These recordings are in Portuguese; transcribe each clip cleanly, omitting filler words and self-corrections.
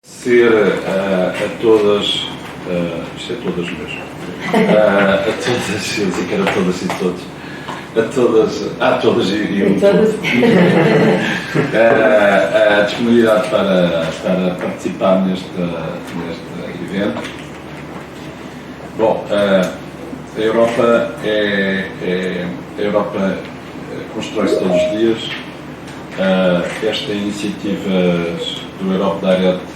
Ser a todas, isto é todas mesmo, a todas, eu dizia que era todas e todos, todas e um a disponibilidade para participar neste evento. Bom, a Europa constrói-se todos os dias. Esta iniciativa do Europe Direct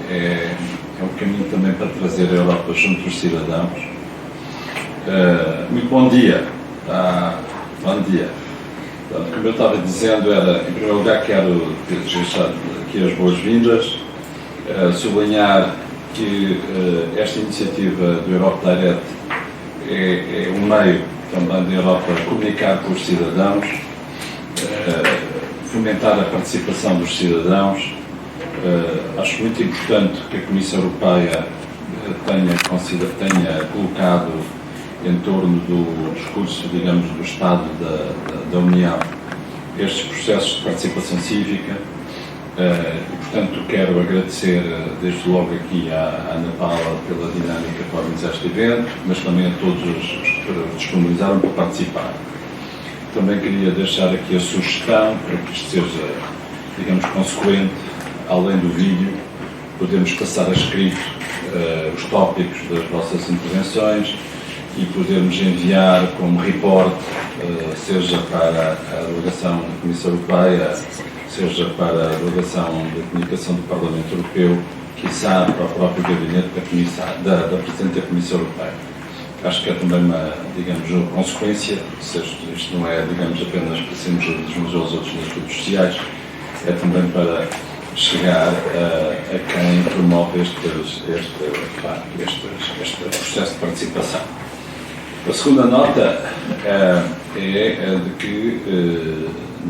é um caminho também para trazer a Europa junto dos cidadãos. Muito bom dia. Bom dia. Portanto, como eu estava dizendo, em primeiro lugar quero deixar aqui as boas-vindas, sublinhar que esta iniciativa do Europe Direct é um meio também da Europa comunicar com os cidadãos, fomentar a participação dos cidadãos. Acho muito importante que a Comissão Europeia tenha colocado em torno do discurso, digamos, do Estado da União estes processos de participação cívica e, portanto, quero agradecer desde logo aqui à Ana Paula pela dinâmica para organizar este evento, mas também a todos os que disponibilizaram para participar. Também queria deixar aqui a sugestão para que isto seja, digamos, consequente. Além do vídeo, podemos passar a escrito os tópicos das vossas intervenções e podemos enviar como report, seja para a delegação da Comissão Europeia, seja para a delegação da comunicação do Parlamento Europeu, quiçá para o próprio gabinete da Presidente da Comissão Europeia. Acho que é também uma, digamos, uma consequência, ou seja, isto não é, digamos, apenas para sermos uns aos outros nas redes sociais, é também para chegar a quem promove este processo de participação. A segunda nota é de que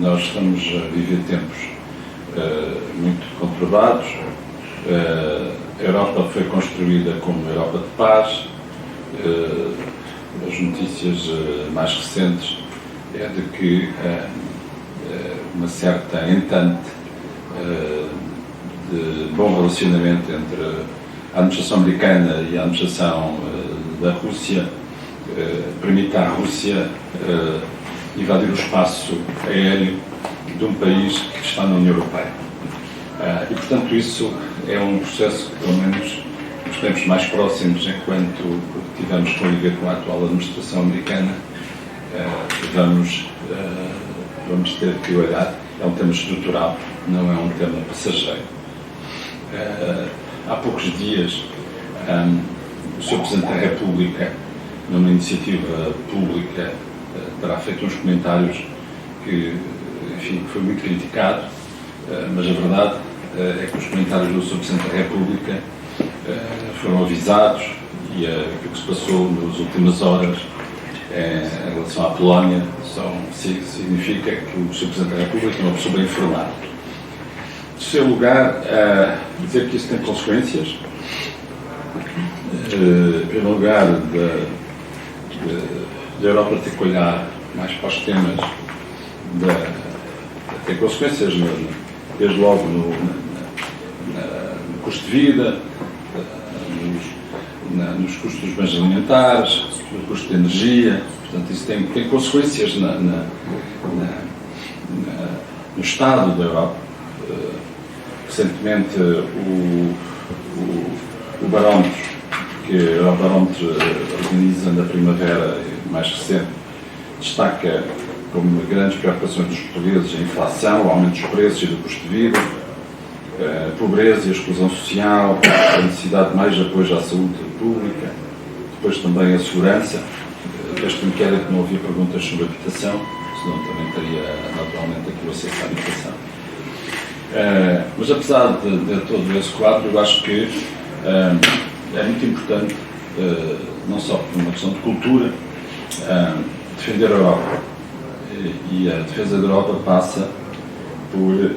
nós estamos a viver tempos muito conturbados. A Europa foi construída como Europa de paz. As notícias mais recentes é de que uma certa entente de bom relacionamento entre a administração americana e a administração da Rússia permite à Rússia invadir o espaço aéreo de um país que está na União Europeia. E, portanto, isso é um processo que, pelo menos, nos tempos mais próximos, enquanto tivemos que conviver com a atual administração americana, vamos ter que olhar. É um tema estrutural, não é um tema passageiro. Há poucos dias, o Sr. Presidente da República, numa iniciativa pública, terá feito uns comentários que, enfim, foi muito criticado, mas a verdade é que os comentários do Sr. Presidente da República foram avisados e aquilo que se passou nas últimas horas em relação à Polónia significa que o Sr. Presidente da República é uma pessoa bem informada. Em terceiro lugar, dizer que isso tem consequências. Em primeiro lugar, da Europa ter que olhar mais para os temas, tem consequências, desde logo no custo de vida, nos custos dos bens alimentares, no custo de energia. Portanto, isso tem consequências no estado da Europa. Recentemente, o barómetro que a Eurobarómetro organiza na primavera mais recente destaca como grandes preocupações dos portugueses a inflação, o aumento dos preços e do custo de vida, a pobreza e a exclusão social, a necessidade de mais apoio à saúde pública, depois também a segurança. Este inquérito não havia perguntas sobre habitação, senão também teria naturalmente aqui o acesso à habitação. Mas apesar de todo esse quadro, eu acho que é muito importante, não só por uma questão de cultura, defender a Europa. E a defesa da Europa passa por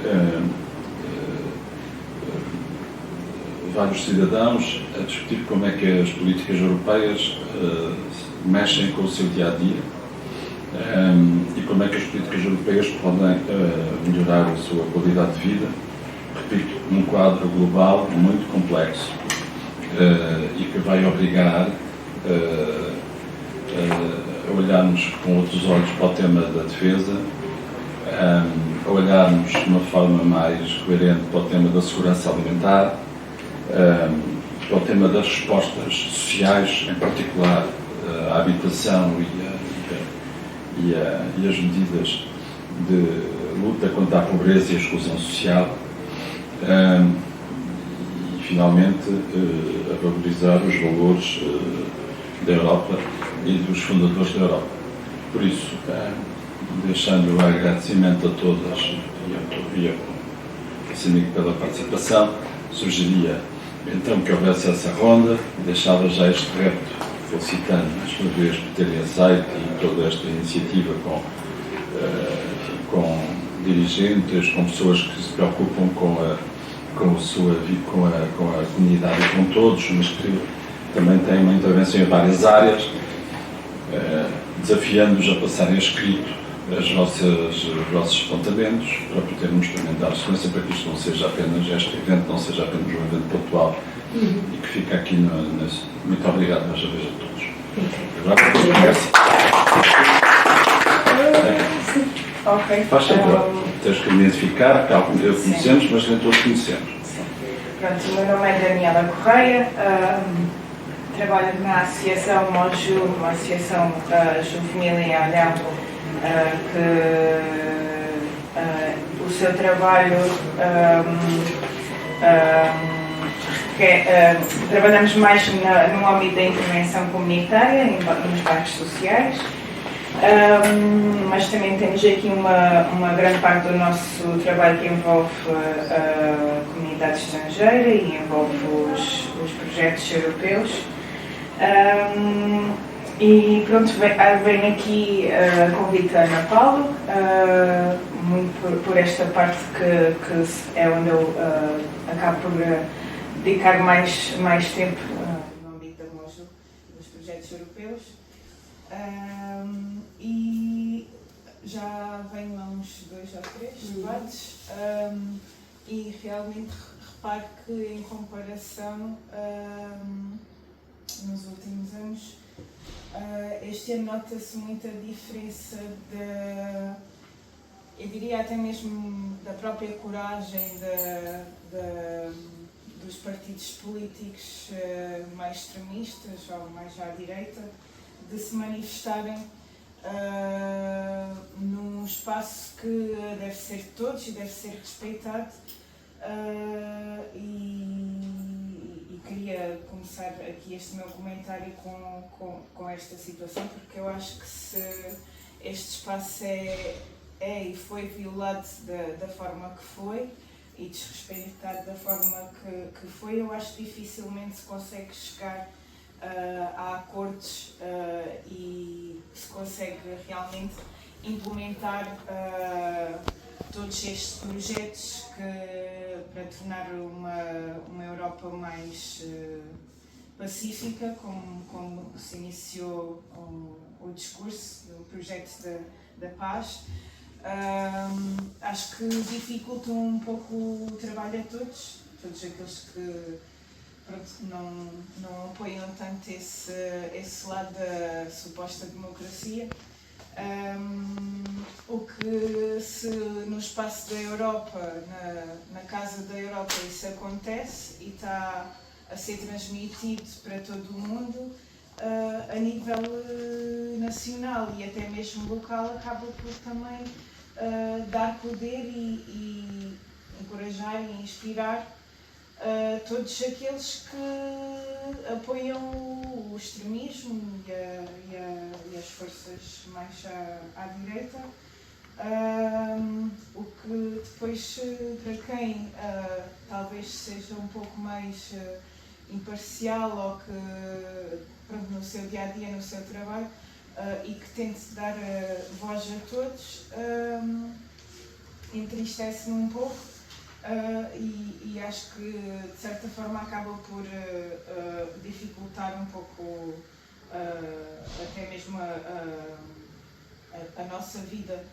vários cidadãos a discutir como é que as políticas europeias mexem com o seu dia-a-dia e como é que as políticas europeias podem melhorar a sua qualidade de vida, repito, um quadro global muito complexo e que vai obrigar a olharmos com outros olhos para o tema da defesa, a olharmos de uma forma mais coerente para o tema da segurança alimentar, para o tema das respostas sociais, em particular a habitação e as medidas de luta contra a pobreza e a exclusão social, e finalmente a valorizar os valores da Europa e dos fundadores da Europa. Por isso, deixando o agradecimento a todas e a Sinic pela participação, sugeria então que houvesse essa ronda, deixava já este repto, felicitando mais uma vez por terem aceito e toda esta iniciativa com dirigentes, com pessoas que se preocupam com a comunidade e com todos, mas que também têm uma intervenção em várias áreas, desafiando-nos a passar em escrito os vossos apontamentos para podermos também dar sequência para que isto não seja apenas, este evento não seja apenas um evento pontual e que fique aqui nesse. Muito obrigado mais uma vez a todos. Agora, ok. Faz favor, tens que identificar, que algum deles conhecemos, mas nem todos conhecemos. Pronto, o meu nome é Daniela Correia, trabalho na Associação Moju, uma associação juvenil em Olhão, que o seu trabalho trabalhamos mais no âmbito da intervenção comunitária, nos bairros sociais, mas também temos aqui uma grande parte do nosso trabalho que envolve a comunidade estrangeira e envolve os projetos europeus. E pronto, venho aqui a convite da Ana Paula, muito por esta parte que é onde eu acabo por dedicar mais tempo no âmbito da Moju, dos projetos europeus. E já venho há uns 2 ou 3 debates e realmente reparo que em comparação nos últimos anos este ano nota-se muita diferença eu diria até mesmo da própria coragem dos partidos políticos mais extremistas ou mais à direita de se manifestarem num espaço que deve ser de todos e deve ser respeitado. E queria começar aqui este meu comentário com esta situação, porque eu acho que se este espaço é e foi violado da forma que foi e desrespeitado da forma que foi, eu acho que dificilmente se consegue chegar a acordos e se consegue realmente implementar todos estes projetos para tornar uma Europa mais pacífica, como se iniciou o discurso do projeto da paz. Acho que dificulta um pouco o trabalho a todos aqueles que não apoiam tanto esse lado da suposta democracia. O que se no espaço da Europa, na Casa da Europa, isso acontece e está a ser transmitido para todo o mundo, a nível nacional e até mesmo local, acaba por também dar poder e encorajar e inspirar todos aqueles que apoiam o extremismo e as forças mais à direita, o que depois, para quem talvez seja um pouco mais imparcial ou que no seu dia-a-dia, no seu trabalho, e que tente dar voz a todos, entristece-me um pouco. E acho que de certa forma acaba por dificultar um pouco até mesmo a nossa vida,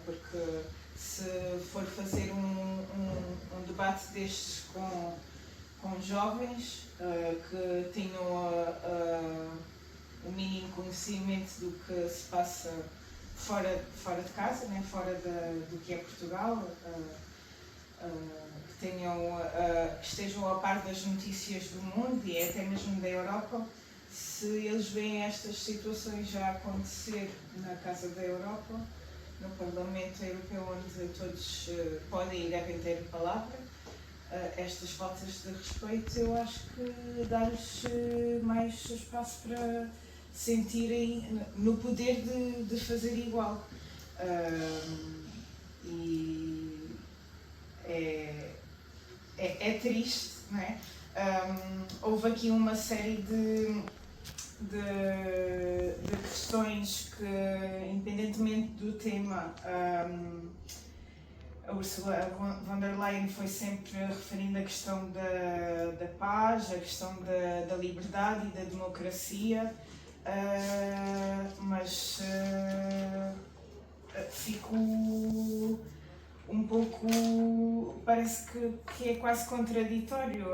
porque se for fazer um debate debate destes com jovens que tenham o mínimo conhecimento do que se passa fora de casa, né? Fora do que é Portugal, que estejam a par das notícias do mundo e até mesmo da Europa. Se eles veem estas situações já acontecer na Casa da Europa, no Parlamento Europeu, onde todos podem e devem ter palavra, estas faltas de respeito, eu acho que dá-lhes mais espaço para sentirem no poder de fazer igual. E é triste, não é? Houve aqui uma série de questões que, independentemente do tema, a Ursula von der Leyen foi sempre referindo a questão da paz, a questão da liberdade e da democracia, mas fico um pouco, parece que é quase contraditório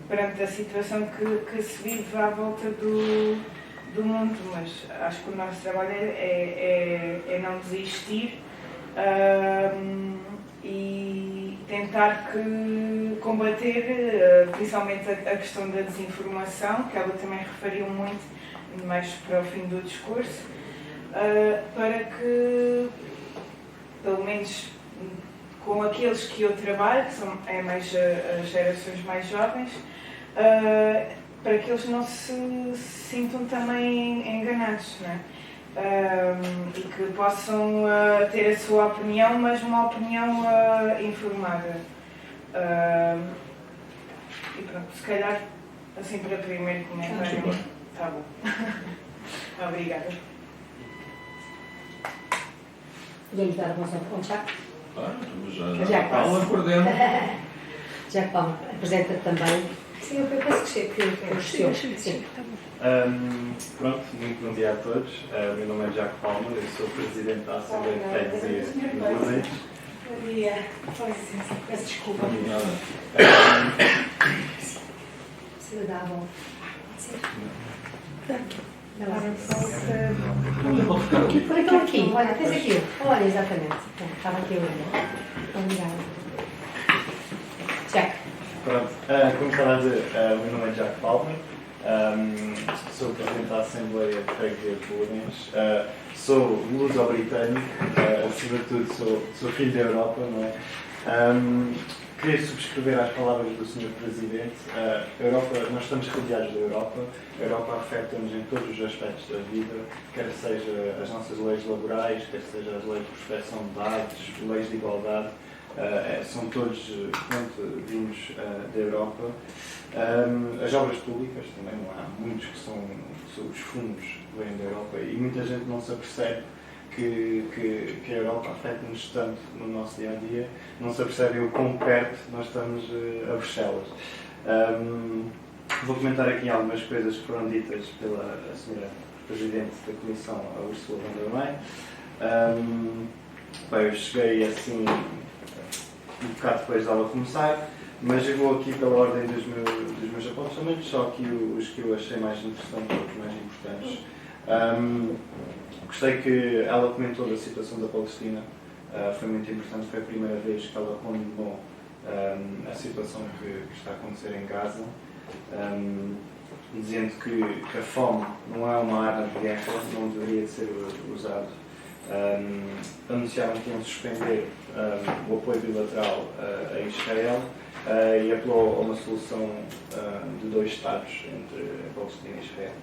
perante a situação que se vive à volta do mundo, mas acho que o nosso trabalho é não desistir e tentar combater principalmente a questão da desinformação, que ela também referiu muito, mais para o fim do discurso, para que, pelo menos com aqueles que eu trabalho, que são mais as gerações mais jovens, para que eles não se sintam também enganados, não é? E que possam ter a sua opinião, mas uma opinião informada. E pronto, se calhar, assim para primeiro comentário. Tá bom. Obrigada. Podemos dar a vossa contacto? Já Paula perdemos. Já que Paula apresenta também. Sim, eu penso que sim. Pronto, muito bom dia a todos. Meu nome é Jaco Palma, eu sou presidente da Assembleia de Freguesia de Luzes. Bom dia. Peço desculpa. Se dá bom. Estou aqui. Olha, tens aqui. Olha, exatamente. Estava aqui a olhar. Obrigada. Jack. Pronto, como estava a dizer, meu nome é Jaco Palma. Sou presidente da Assembleia de Freguesia de Luzes. Sou luso-britânico, acima de tudo sou filho da Europa, não é? Queria subscrever as palavras do Sr. Presidente. Nós estamos rodeados da Europa. A Europa afeta-nos em todos os aspectos da vida, quer seja as nossas leis laborais, quer seja as leis de proteção de dados, leis de igualdade. São todos vindos da Europa. As obras públicas também, não há muitos que são os fundos que vêm da Europa e muita gente não se apercebe que a Europa afeta-nos tanto no nosso dia-a-dia, não se apercebe o quão perto nós estamos a Bruxelas. Vou comentar aqui algumas coisas que foram ditas pela Sra. Presidente da Comissão, a Ursula von der Leyen. Eu cheguei assim um bocado depois dela começar, mas eu vou aqui pela ordem dos meus apontamentos, só aqui os que eu achei mais interessantes, os mais importantes. Gostei que ela comentou da situação da Palestina, foi muito importante, foi a primeira vez que ela condenou a situação que está a acontecer em Gaza, dizendo que a fome não é uma arma de guerra, não deveria de ser usada. Anunciaram que iam suspender o apoio bilateral a Israel e apelou a uma solução de 2 Estados entre a Palestina e Israel.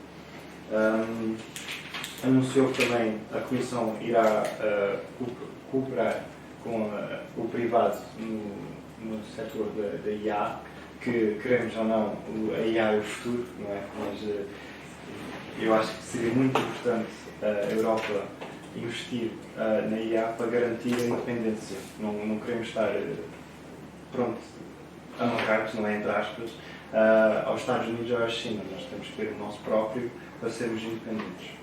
Anunciou que também a Comissão irá cooperar com o privado no setor da IA, que queremos ou não, a IA é o futuro, não é? Mas eu acho que seria muito importante a Europa investir na IA para garantir a independência. Não queremos estar amarrados, não é, entre aspas, aos Estados Unidos ou à China. Nós temos que ter o nosso próprio para sermos independentes.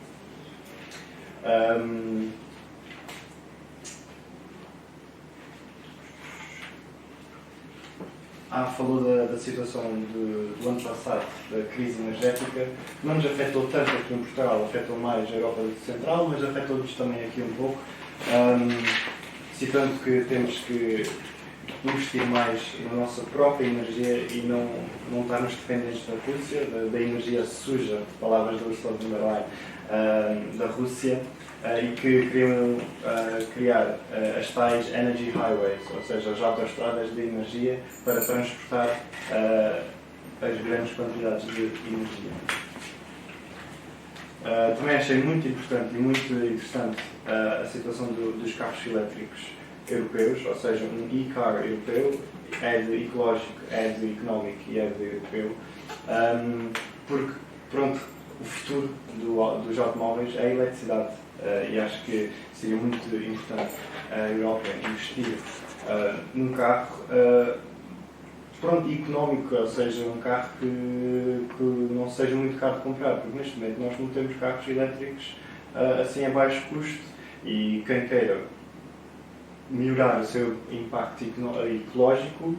falou da situação do ano passado, da crise energética. Não nos afetou tanto aqui em Portugal, afetou mais a Europa Central, mas afetou-nos também aqui um pouco. Citando que temos que investir mais na nossa própria energia e não estarmos dependentes da Rússia, da energia suja, palavras da Ursula von der Leyen, da Rússia, e que queriam criar as tais Energy Highways, ou seja, as autoestradas de energia para transportar as grandes quantidades de energia. Também achei muito importante e muito interessante a situação dos carros elétricos europeus, ou seja, um e-car europeu, é de ecológico, é de económico e é de europeu, porque, pronto, o futuro dos automóveis é a eletricidade, e acho que seria muito importante a Europa investir num carro pronto, económico, ou seja, um carro que não seja muito caro de comprar, porque neste momento nós não temos carros elétricos assim a baixo custo, e quem queira melhorar o seu impacto ecológico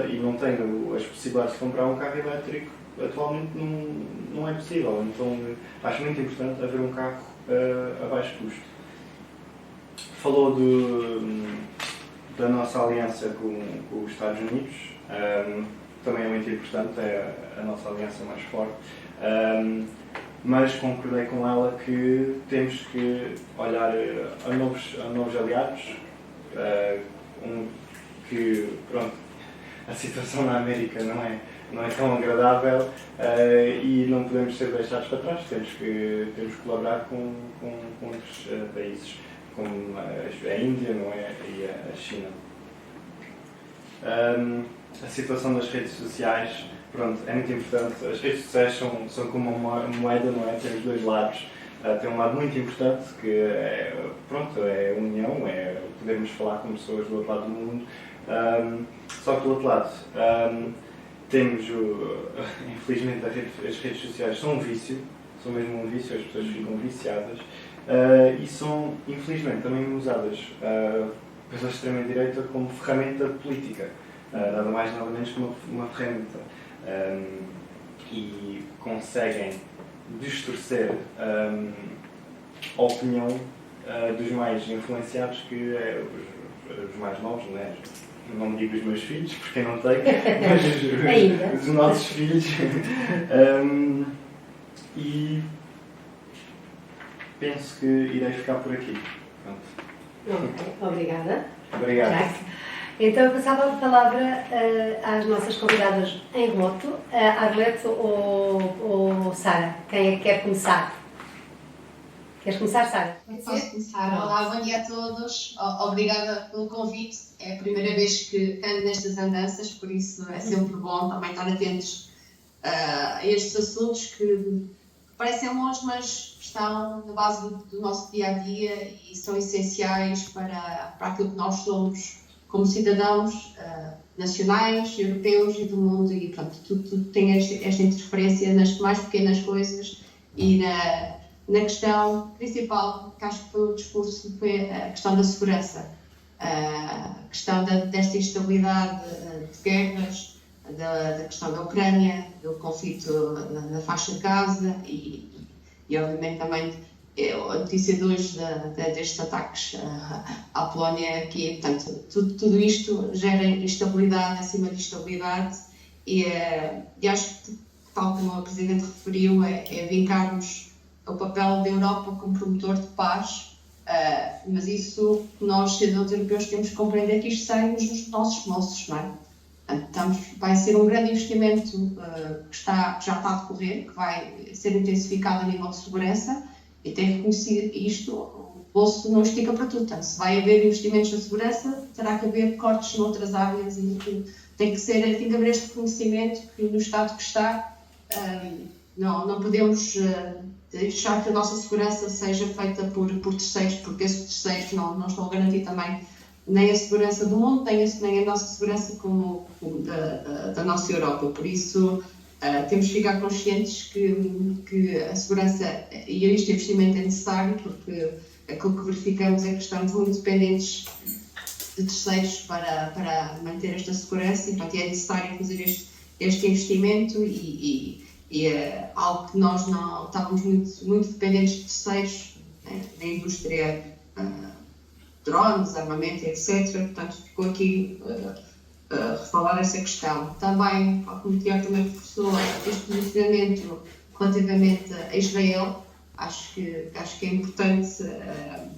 e não tem as possibilidades de comprar um carro elétrico, atualmente não é possível. Então acho muito importante haver um carro a baixo custo. Falou da nossa aliança com os Estados Unidos, também é muito importante, é a nossa aliança mais forte. Mas concordei com ela que temos que olhar a novos aliados, que pronto, a situação na América não é tão agradável e não podemos ser deixados para trás, temos que colaborar com outros países, como a Índia, não é? E a China. A situação das redes sociais, pronto, é muito importante. As redes sociais são como uma moeda, não é? Tem os dois lados. Tem um lado muito importante que é a união, é podermos falar com pessoas do outro lado do mundo. Só que do outro lado, temos, infelizmente, as redes sociais são um vício, são mesmo um vício, as pessoas ficam viciadas e são, infelizmente, também usadas pela extrema-direita como ferramenta política, nada mais nada menos que uma ferramenta, e conseguem distorcer a opinião dos mais influenciados, que é os mais novos, não é? Não digo os meus filhos, porque eu não tenho, mas os nossos filhos. E penso que irei ficar por aqui. Pronto. Ok, obrigada. Obrigado. Jack. Então eu passava a palavra às nossas convidadas em remoto, a Arlete ou Sara. Quem é que quer começar? Queres começar, Sara? Posso começar. Olá, bom dia a todos. Obrigada pelo convite. É a primeira vez que ando nestas andanças, por isso é sempre bom também estar atentos a estes assuntos que parecem longe, mas estão na base do nosso dia-a-dia e são essenciais para aquilo que nós somos como cidadãos nacionais, europeus e do mundo. E pronto, tudo tem esta interferência nas mais pequenas coisas e na questão principal, que acho que foi o discurso, foi a questão da segurança, a questão desta instabilidade de guerras, da questão da Ucrânia, do conflito na faixa de Gaza e obviamente também a notícia de hoje destes ataques à Polónia, que portanto, tudo isto gera instabilidade acima de instabilidade e acho que, tal como a Presidente referiu, é vincarmos o papel da Europa como promotor de paz, mas isso nós, cidadãos europeus, temos que compreender que isto sai nos nossos bolsos, não é? Portanto, vai ser um grande investimento que já está a decorrer, que vai ser intensificado a nível de segurança, e tem que reconhecer isto, o bolso não estica para tudo. Portanto, se vai haver investimentos na segurança, terá que haver cortes noutras áreas e tem que haver este reconhecimento que no estado que está, não podemos deixar que a nossa segurança seja feita por terceiros, porque esses terceiros não estão a garantir também nem a segurança do mundo, nem a nossa segurança como da nossa Europa. Por isso, temos que ficar conscientes que a segurança e este investimento é necessário, porque aquilo que verificamos é que estamos muito dependentes de terceiros para manter esta segurança, e portanto é necessário fazer este investimento e é algo que nós não estávamos muito dependentes de terceiros, né, na indústria, drones, armamento, etc. Portanto, ficou aqui refalar essa questão. Também, como o Tiago também reforçou, este posicionamento relativamente a Israel, acho que é importante,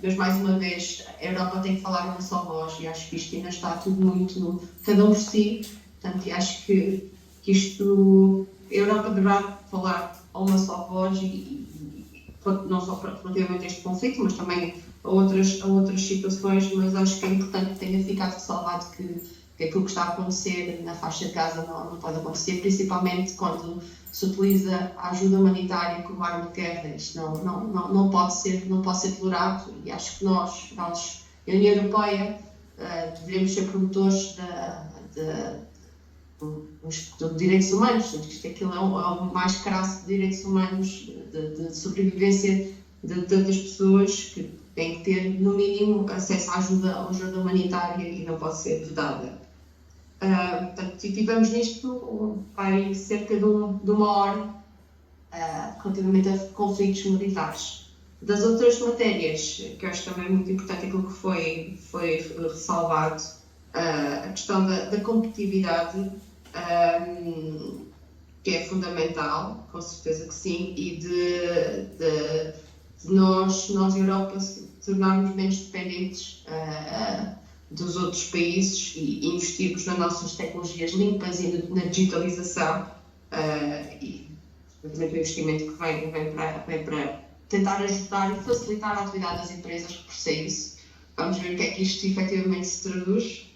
mas mais uma vez, a Europa tem que falar uma só voz, e acho que isto ainda está tudo muito no cada um por si. Portanto, acho que isto, a Europa deverá falar a uma só voz, e não só relativamente a este conflito, mas também a outras situações, mas acho que é importante que tenha ficado ressalvado que aquilo que está a acontecer na faixa de Gaza não pode acontecer, principalmente quando se utiliza a ajuda humanitária como arma de guerra. Isto não pode ser tolerado, e acho que nós a União Europeia, devemos ser promotores de direitos humanos. Aquilo é o mais crasso de direitos humanos, de sobrevivência das pessoas, que têm que ter, no mínimo, acesso à ajuda humanitária, e não pode ser vedada. Portanto, tivemos nisto vai cerca de uma hora relativamente a conflitos militares. Das outras matérias, que eu acho também muito importante aquilo que foi ressalvado, a questão da competitividade, que é fundamental, com certeza que sim, e de nós Europa, tornarmos menos dependentes dos outros países e investirmos nas nossas tecnologias limpas e na digitalização, e o investimento que vem para tentar ajudar e facilitar a atividade das empresas que perseguem isso. Vamos ver o que é que isto efetivamente se traduz.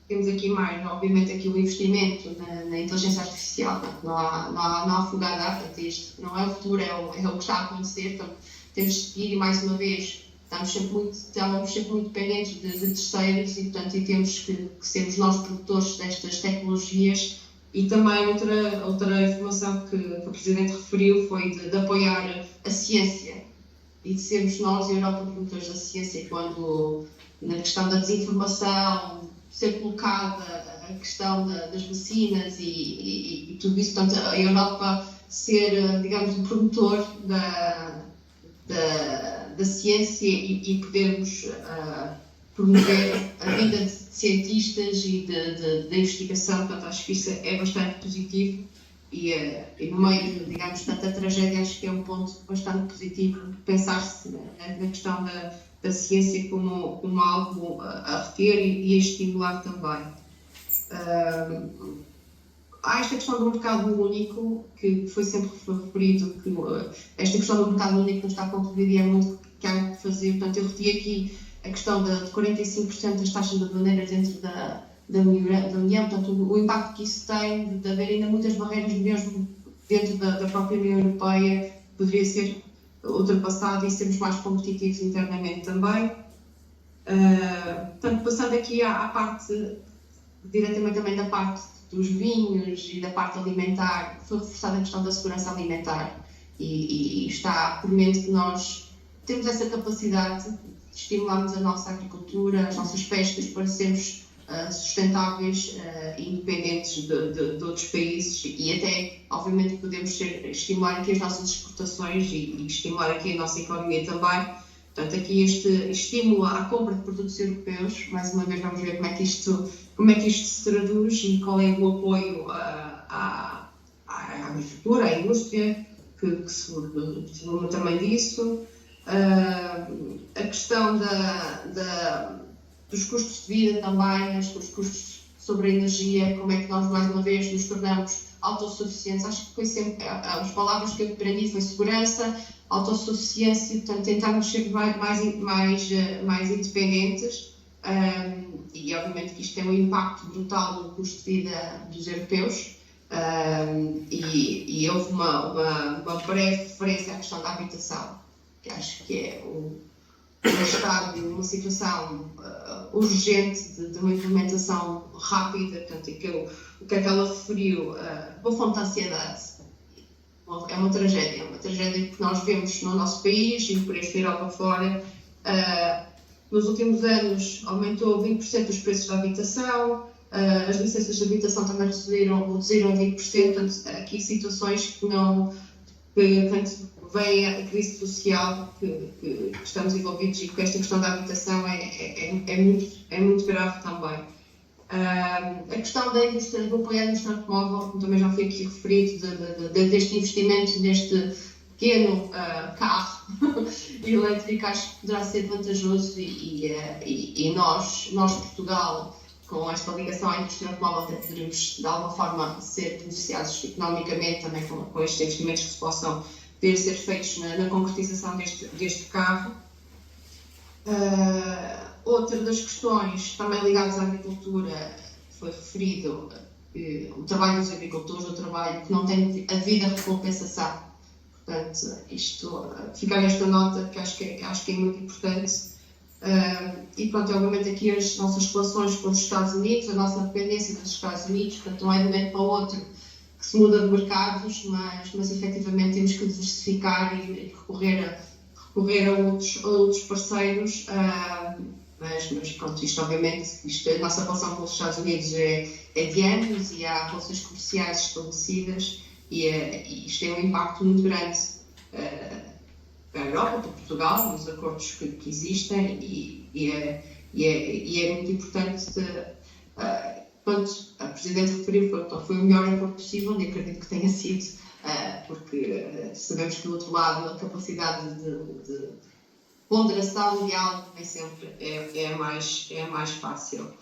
Temos aqui mais, obviamente, aqui o investimento na inteligência artificial. Não há fuga a dar, portanto, isto não é o futuro, é o que está a acontecer. Então, temos de seguir, e mais uma vez, estamos sempre muito dependentes de terceiros, e portanto temos que sermos nós produtores destas tecnologias. E também outra informação que o Presidente referiu foi de apoiar a ciência, e de sermos nós, a Europa, produtores da ciência, quando na questão da desinformação ser colocada a questão das vacinas e tudo isso. Portanto, a Europa ser, digamos, o promotor da ciência e podermos promover a vida de cientistas e da investigação. Portanto, acho que isso é bastante positivo, e no meio, digamos, de tanta tragédia, acho que é um ponto bastante positivo pensar-se na questão da ciência como algo a reter e a estimular também. Há esta questão do mercado único, que foi sempre referido, que esta questão do mercado único não está concluída e é muito que há que fazer. Portanto, eu reti aqui a questão de 45% das taxas de aduaneiras dentro da União, portanto, o impacto que isso tem, de haver ainda muitas barreiras mesmo dentro da própria União Europeia, poderia ser ultrapassado e sermos mais competitivos internamente também. Portanto, passando aqui à parte, diretamente também da parte dos vinhos e da parte alimentar, foi reforçada a questão da segurança alimentar, e está premente que nós temos essa capacidade de estimularmos a nossa agricultura, as nossas pescas, para sermos sustentáveis e independentes de outros países, e até, obviamente, podemos estimular aqui as nossas exportações e estimular aqui a nossa economia também. Portanto, aqui este estímulo à compra de produtos europeus, mais uma vez vamos ver como é que isto se traduz e qual é o apoio à agricultura, à indústria, que se desenvolve também disso. A questão dos custos de vida também, os custos sobre a energia, como é que nós, mais uma vez, nos tornamos autossuficientes. Acho que foi sempre, as palavras que eu aprendi foi segurança, autossuficiência, portanto, tentarmos ser mais independentes, e obviamente que isto tem um impacto brutal no custo de vida dos europeus, e houve uma breve referência à questão da habitação, que acho que é estar numa situação urgente de uma implementação rápida. Portanto, o que é que ela referiu, uma fonte de ansiedade. É uma tragédia que nós vemos no nosso país e por esta Europa fora, nos últimos anos aumentou 20% os preços da habitação, as licenças de habitação também reduziram 20%, portanto, aqui situações que não, portanto, vem a crise social que estamos envolvidos e que esta questão da habitação é muito grave também. A questão da indústria, do apoio à indústria automóvel, como também já foi aqui referido, deste investimento neste pequeno carro elétrico, acho que poderá ser vantajoso e nós, Portugal, com esta ligação à indústria automóvel, poderemos de alguma forma ser beneficiados economicamente também com estes investimentos que se possam ter ser feitos na concretização deste carro. Outra das questões também ligadas à agricultura foi referido o trabalho dos agricultores, o trabalho que não tem a devida recompensação. Portanto, isto, ficar esta nota que acho que é muito importante. E pronto, obviamente aqui as nossas relações com os Estados Unidos, a nossa dependência dos Estados Unidos, portanto não é de um momento para o outro que se muda de mercados, mas efetivamente temos que diversificar e recorrer a outros parceiros. Mas pronto, isto obviamente, a nossa relação com os Estados Unidos é de anos e há relações comerciais estabelecidas e isto tem um impacto muito grande para a Europa, para Portugal, nos acordos que existem e é muito importante, quando a Presidente referiu, foi o melhor acordo possível e acredito que tenha sido, porque sabemos que do outro lado a capacidade de ponderação e diálogo nem sempre é a mais fácil.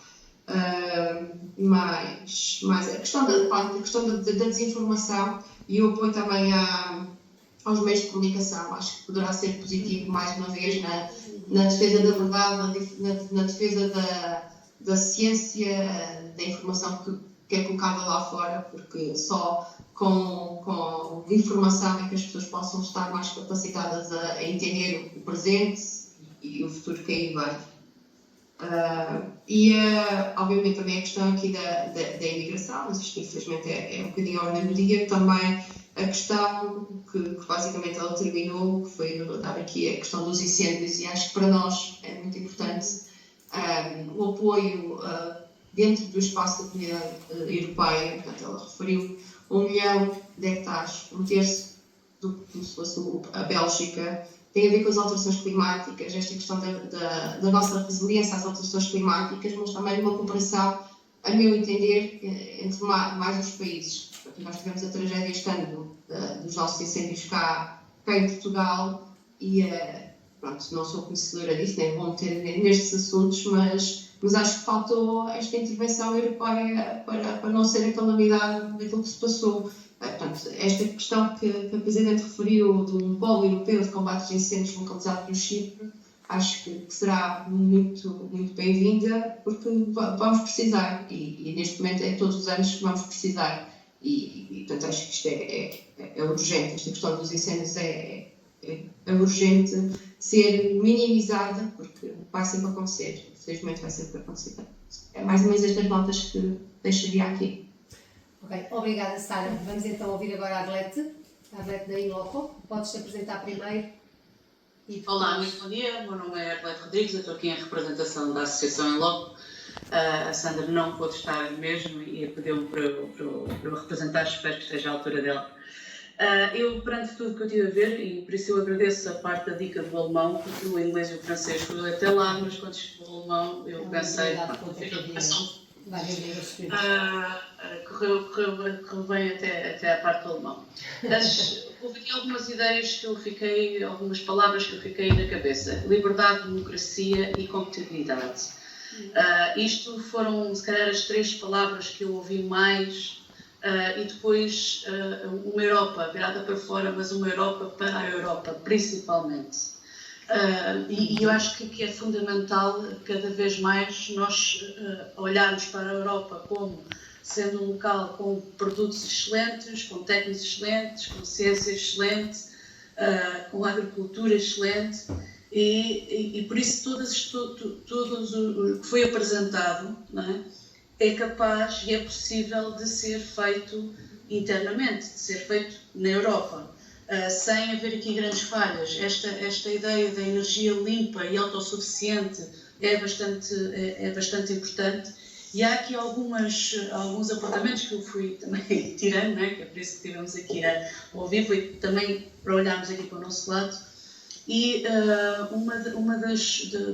Mas a questão da desinformação e o apoio também aos meios de comunicação, acho que poderá ser positivo mais uma vez na defesa da verdade, na defesa da ciência, da informação que é colocada lá fora, porque só com informação é que as pessoas possam estar mais capacitadas a entender o presente e o futuro que aí vem. Obviamente também a questão aqui da imigração, mas isto infelizmente é um bocadinho a ordem do dia, também a questão que basicamente ela terminou, que foi dar aqui a questão dos incêndios, e acho que para nós é muito importante o apoio dentro do espaço da Comunidade Europeia. Portanto, ela referiu 1 milhão de hectares, um terço do que se fosse a Bélgica. Tem a ver com as alterações climáticas, esta questão da nossa resiliência às alterações climáticas, mas também uma cooperação, a meu entender, entre mais os países. Nós tivemos a tragédia este ano dos nossos incêndios cá em Portugal e, pronto, não sou conhecedora disso, nem vou meter nestes assuntos, mas acho que faltou esta intervenção europeia para não ser a calamidade daquilo que se passou. Portanto, esta questão que a Presidente referiu de um polo europeu de combate a incêndios localizado no Chipre, acho que será muito, muito bem-vinda, porque vamos precisar, e neste momento é todos os anos que vamos precisar, e portanto acho que isto é urgente, esta questão dos incêndios é urgente ser minimizada, porque vai sempre acontecer, infelizmente vai sempre acontecer. É mais ou menos estas notas que deixaria aqui. Ok, obrigada, Sara. Vamos então ouvir agora a Arlete da Inloco. Podes-te apresentar primeiro. Olá, muito bom dia. Meu nome é Arlete Rodrigues, eu estou aqui em representação da Associação Inloco. A Sandra não pôde estar mesmo e pediu-me para eu representar, espero que esteja à altura dela. Eu, perante tudo que eu tive a ver, e por isso eu agradeço a parte da dica do alemão, porque o inglês e o francês fui até lá, mas quando chegou o alemão eu pensei, correu bem até a parte do alemão. Houve aqui algumas ideias que eu fiquei, algumas palavras que eu fiquei na cabeça: liberdade, democracia e competitividade. Isto foram, se calhar, as 3 palavras que eu ouvi mais, e depois uma Europa virada para fora, mas uma Europa para a Europa, principalmente. E eu acho que é fundamental, cada vez mais, nós olharmos para a Europa como sendo um local com produtos excelentes, com técnicos excelentes, com ciência excelente, com agricultura excelente, e por isso tudo o que foi apresentado, não é capaz e é possível de ser feito internamente, de ser feito na Europa. sem haver aqui grandes falhas. Esta ideia da energia limpa e autossuficiente é bastante importante. E há aqui alguns apontamentos que eu fui também tirando, né? Que é por isso que estivemos aqui a ouvir, foi também para olharmos aqui para o nosso lado. E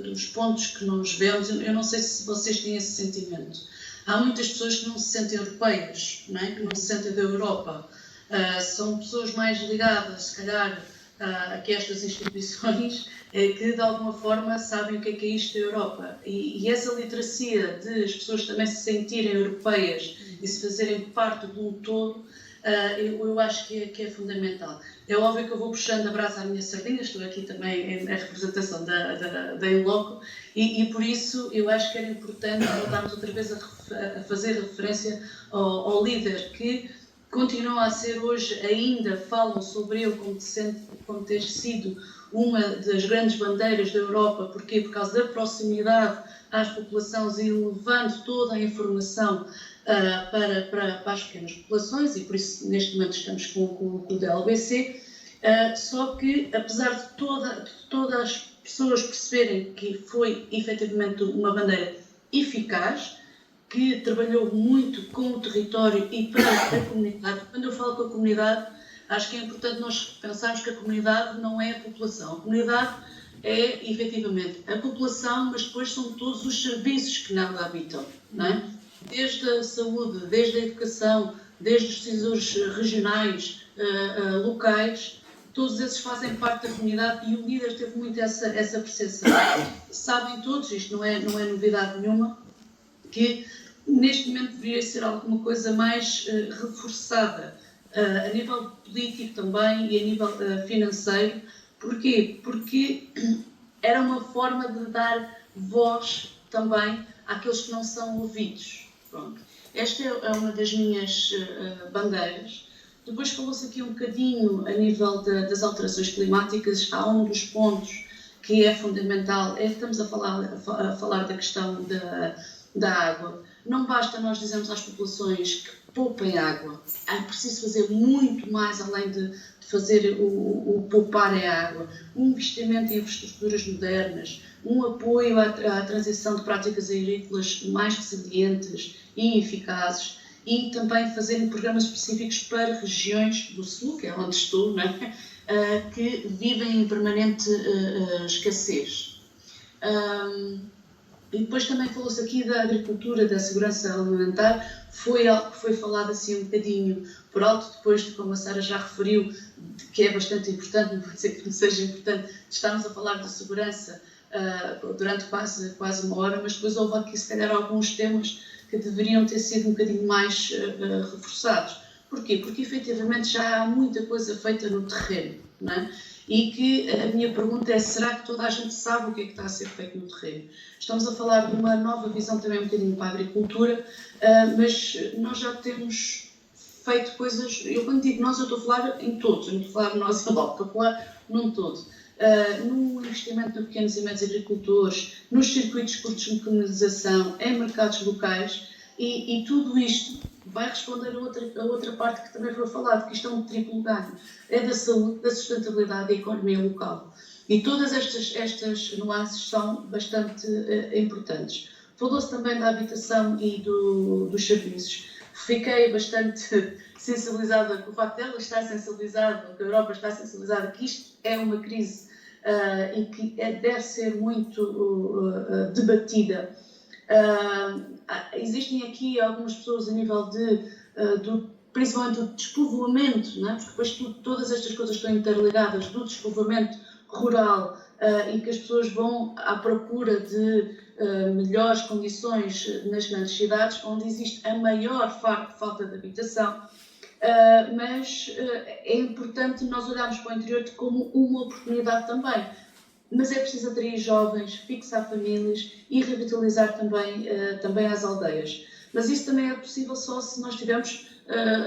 dos pontos que nós vemos, eu não sei se vocês têm esse sentimento, há muitas pessoas que não se sentem europeias, não é? Que não se sentem da Europa. São pessoas mais ligadas, se calhar, a estas instituições, que de alguma forma sabem o que é isto da Europa. E essa literacia de as pessoas também se sentirem europeias e se fazerem parte de um todo, eu acho que é fundamental. É óbvio que eu vou puxando a brasa à minha sardinha, estou aqui também na representação da Inloco, e por isso eu acho que era importante voltarmos outra vez a fazer referência ao líder que continua a ser hoje, ainda falam sobre ele como ter sido uma das grandes bandeiras da Europa. Porquê? Por causa da proximidade às populações e levando toda a informação para as pequenas populações, e por isso neste momento estamos com o DLBC, só que apesar de todas as pessoas perceberem que foi efetivamente uma bandeira eficaz, que trabalhou muito com o território e para a comunidade. Quando eu falo com a comunidade, acho que é importante nós pensarmos que a comunidade não é a população. A comunidade é, efetivamente, a população, mas depois são todos os serviços que nela habitam, não é? Desde a saúde, desde a educação, desde os decisores regionais, locais, todos esses fazem parte da comunidade e o líder teve muito essa percepção. Sabem todos, isto não é novidade nenhuma, que neste momento deveria ser alguma coisa mais reforçada a nível político também e a nível financeiro. Porquê? Porque era uma forma de dar voz também àqueles que não são ouvidos. Pronto. Esta é uma das minhas bandeiras. Depois falou-se aqui um bocadinho a nível das alterações climáticas. Há um dos pontos que é fundamental, estamos a falar da questão da água. Não basta nós dizermos às populações que poupem água. É preciso fazer muito mais além de fazer o poupar a água. Um investimento em infraestruturas modernas, um apoio à transição de práticas agrícolas mais resilientes e eficazes, e também fazerem programas específicos para regiões do Sul, que é onde estou, não é? Que vivem em permanente escassez. E depois também falou-se aqui da agricultura, da segurança alimentar, foi algo que foi falado assim um bocadinho por alto, depois de, como a Sara já referiu, que é bastante importante, não vou dizer que não seja importante, estamos a falar de segurança durante quase uma hora, mas depois houve aqui se calhar alguns temas que deveriam ter sido um bocadinho mais reforçados. Porquê? Porque efetivamente já há muita coisa feita no terreno, não é? E que a minha pergunta é, será que toda a gente sabe o que é que está a ser feito no terreno? Estamos a falar de uma nova visão também um bocadinho para a agricultura, mas nós já temos feito coisas, eu quando digo nós, eu estou a falar em todos, eu não estou a falar nós, estou a falar num todo. No investimento em pequenos e médios agricultores, nos circuitos curtos de mecanização, em mercados locais, e tudo isto vai responder a outra parte que também foi falado, que isto é um triplo ganho. É da saúde, da sustentabilidade e da economia local. E todas estas nuances são bastante importantes. Falou-se também da habitação e dos serviços. Fiquei bastante sensibilizada com o facto de ela estar sensibilizada, que a Europa está sensibilizada, que isto é uma crise e que deve ser muito debatida. Existem aqui algumas pessoas a nível principalmente do despovoamento, não é? Porque depois todas estas coisas estão interligadas, do despovoamento rural, e que as pessoas vão à procura de melhores condições nas grandes cidades, onde existe a maior falta de habitação, mas é importante nós olharmos para o interior como uma oportunidade também. Mas é preciso atrair jovens, fixar famílias e revitalizar também as aldeias. Mas isso também é possível só se nós tivermos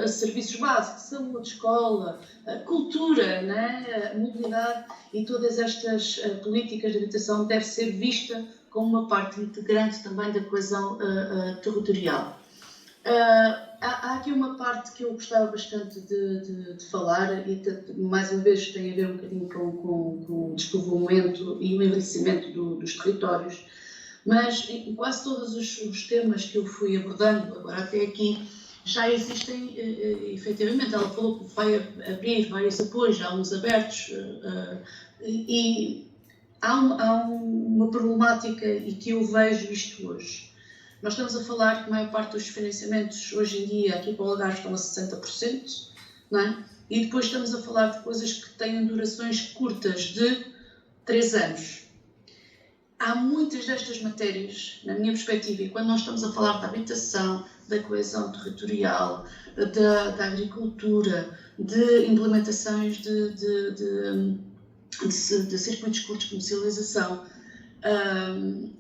serviços básicos, saúde, escola, cultura, né? Mobilidade, e todas estas políticas de habitação devem ser vistas como uma parte integrante também da coesão territorial. Há aqui uma parte que eu gostava bastante de falar e mais uma vez tem a ver um bocadinho com o despovoamento e o envelhecimento dos territórios, mas em quase todos os temas que eu fui abordando agora até aqui já existem, efetivamente, ela falou que vai abrir vários apoios, há uns abertos, e há uma problemática e que eu vejo isto hoje. Nós estamos a falar que a maior parte dos financiamentos hoje em dia aqui para o Algarve estão a 60%, não é? E depois estamos a falar de coisas que têm durações curtas de 3 anos. Há muitas destas matérias, na minha perspectiva, e quando nós estamos a falar da habitação, da coesão territorial, da agricultura, de implementações de circuitos curtos de comercialização,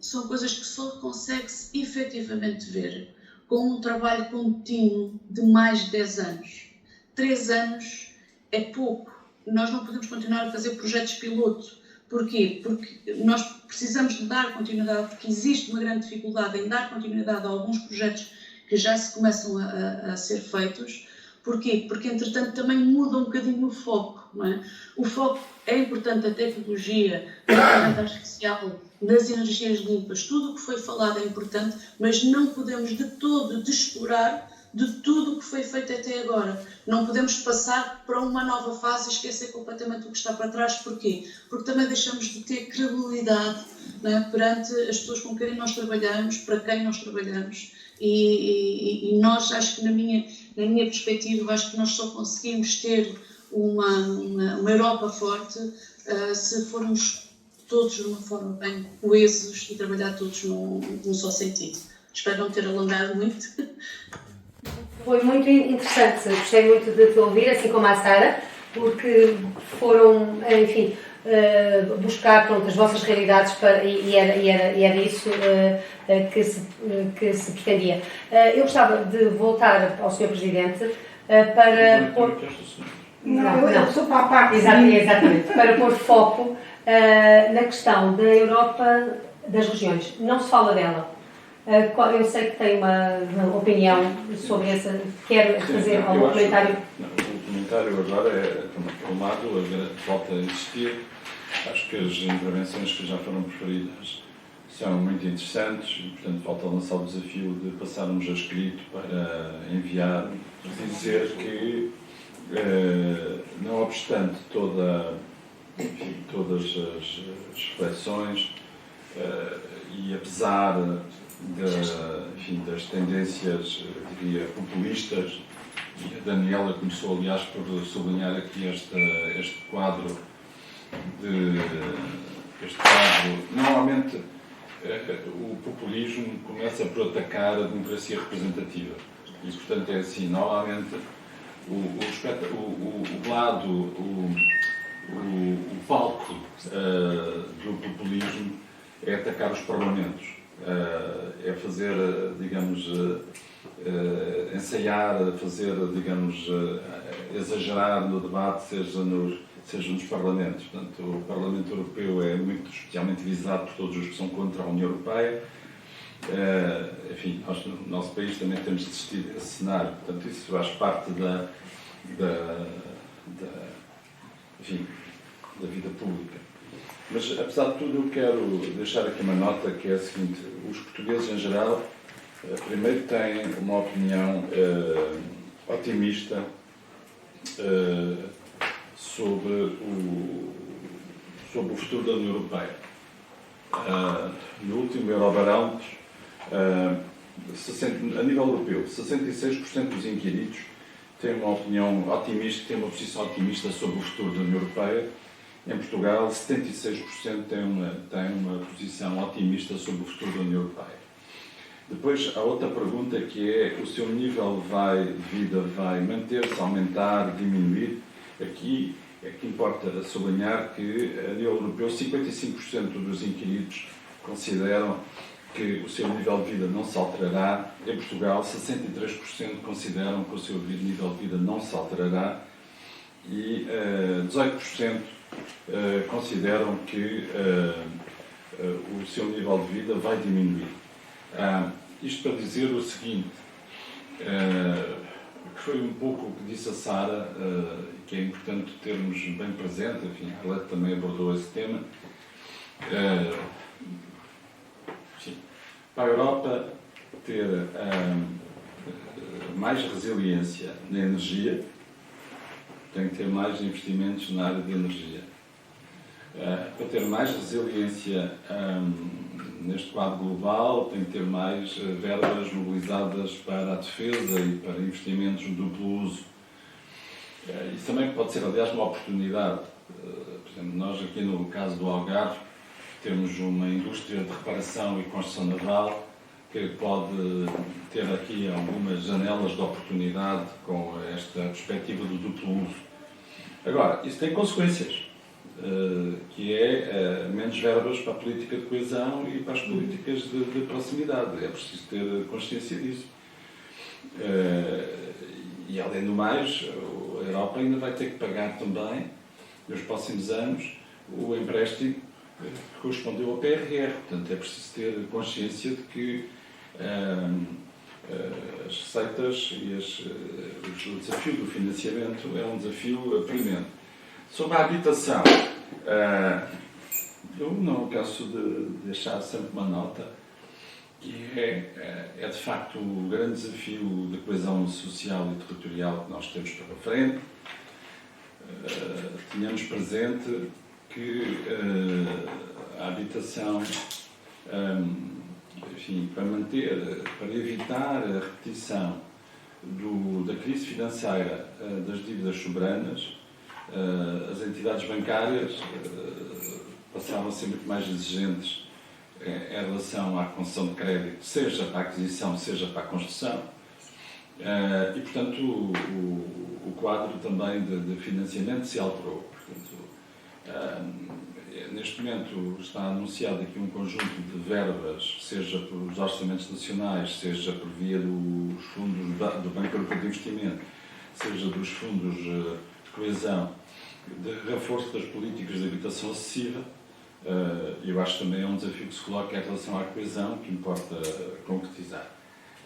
são coisas que só consegue-se efetivamente ver com um trabalho contínuo de mais de 10 anos. 3 anos é pouco. Nós não podemos continuar a fazer projetos piloto. Porquê? Porque nós precisamos de dar continuidade, porque existe uma grande dificuldade em dar continuidade a alguns projetos que já se começam a ser feitos. Porquê? Porque, entretanto, também muda um bocadinho o foco, não é? O foco é importante da tecnologia, da inteligência artificial, das energias limpas, tudo o que foi falado é importante, mas não podemos de todo descurar de tudo o que foi feito até agora. Não podemos passar para uma nova fase e esquecer completamente o que está para trás. Porquê? Porque também deixamos de ter credibilidade, não é? Perante as pessoas com quem nós trabalhamos, para quem nós trabalhamos. E nós, acho que na minha perspectiva, acho que nós só conseguimos ter uma Europa forte se formos todos de uma forma bem coesos e trabalhar todos num só sentido. Espero não ter alongado muito. Foi muito interessante, gostei muito de te ouvir, assim como a Sara, porque foram, enfim, buscar, pronto, as vossas realidades e era isso que se pretendia. Eu gostava de voltar ao Sr. Presidente para pôr... Eu sou para a parte. Exatamente, para pôr foco na questão da Europa das regiões. Não se fala dela. Eu sei que tem uma opinião sobre essa. Quer fazer algum comentário? O comentário agora é, por um lado, volta a insistir. Acho que as intervenções que já foram preferidas são muito interessantes e, portanto, falta lançar o desafio de passarmos a escrito para enviar, dizer que, não obstante todas as reflexões e apesar das tendências, diria, populistas, e a Daniela começou, aliás, por sublinhar aqui este quadro. Normalmente, o populismo começa por atacar a democracia representativa. E, portanto, é assim, normalmente, o palco do populismo é atacar os parlamentos. É fazer, digamos, ensaiar, fazer, digamos, exagerar no debate, seja nos parlamentos. Portanto, o Parlamento Europeu é muito especialmente visado por todos os que são contra a União Europeia. Enfim, nós no nosso país também temos assistido a esse cenário. Portanto, isso faz parte da vida pública. Mas, apesar de tudo, eu quero deixar aqui uma nota que é a seguinte: os portugueses, em geral, primeiro têm uma opinião otimista sobre o futuro da União Europeia. No último Eurobarómetro, a nível europeu, 66% dos inquiridos têm uma opinião otimista, têm uma posição otimista sobre o futuro da União Europeia. Em Portugal, 76% têm uma posição otimista sobre o futuro da União Europeia. Depois, há outra pergunta que é: o seu nível de vida vai manter-se, aumentar, diminuir? Aqui é que importa sublinhar que, a nível europeu, 55% dos inquiridos consideram que o seu nível de vida não se alterará. Em Portugal, 63% consideram que o seu nível de vida não se alterará e 18% consideram que o seu nível de vida vai diminuir. Isto para dizer o seguinte, que foi um pouco o que disse a Sara, que é importante termos bem presente, enfim, a Arlete também abordou esse tema. Sim, para a Europa ter mais resiliência na energia, tem que ter mais investimentos na área de energia. Para ter mais resiliência neste quadro global, tem que ter mais verbas mobilizadas para a defesa e para investimentos de duplo uso. Isso também pode ser, aliás, uma oportunidade. Por exemplo, nós aqui no caso do Algarve temos uma indústria de reparação e construção naval que pode ter aqui algumas janelas de oportunidade com esta perspectiva do duplo uso. Agora, isso tem consequências, que é menos verbas para a política de coesão e para as políticas de proximidade. É preciso ter consciência disso. E, além do mais, a Europa ainda vai ter que pagar também, nos próximos anos, o empréstimo que correspondeu ao PRR. Portanto, é preciso ter consciência de que as receitas e o desafio do financiamento é um desafio premente. Sobre a habitação, eu não canso de deixar sempre uma nota, que é de facto o grande desafio da coesão social e territorial que nós temos pela frente. Tínhamos presente que a habitação, enfim, para evitar a repetição da crise financeira das dívidas soberanas, as entidades bancárias passaram a ser muito mais exigentes em relação à concessão de crédito, seja para a aquisição, seja para a construção. E, portanto, o quadro também de financiamento se alterou. Portanto, neste momento está anunciado aqui um conjunto de verbas, seja pelos orçamentos nacionais, seja por via dos fundos do Banco Europeu de Investimento, seja dos fundos de coesão, de reforço das políticas de habitação acessível. Eu acho que também é um desafio que se coloca em relação à coesão, que importa concretizar.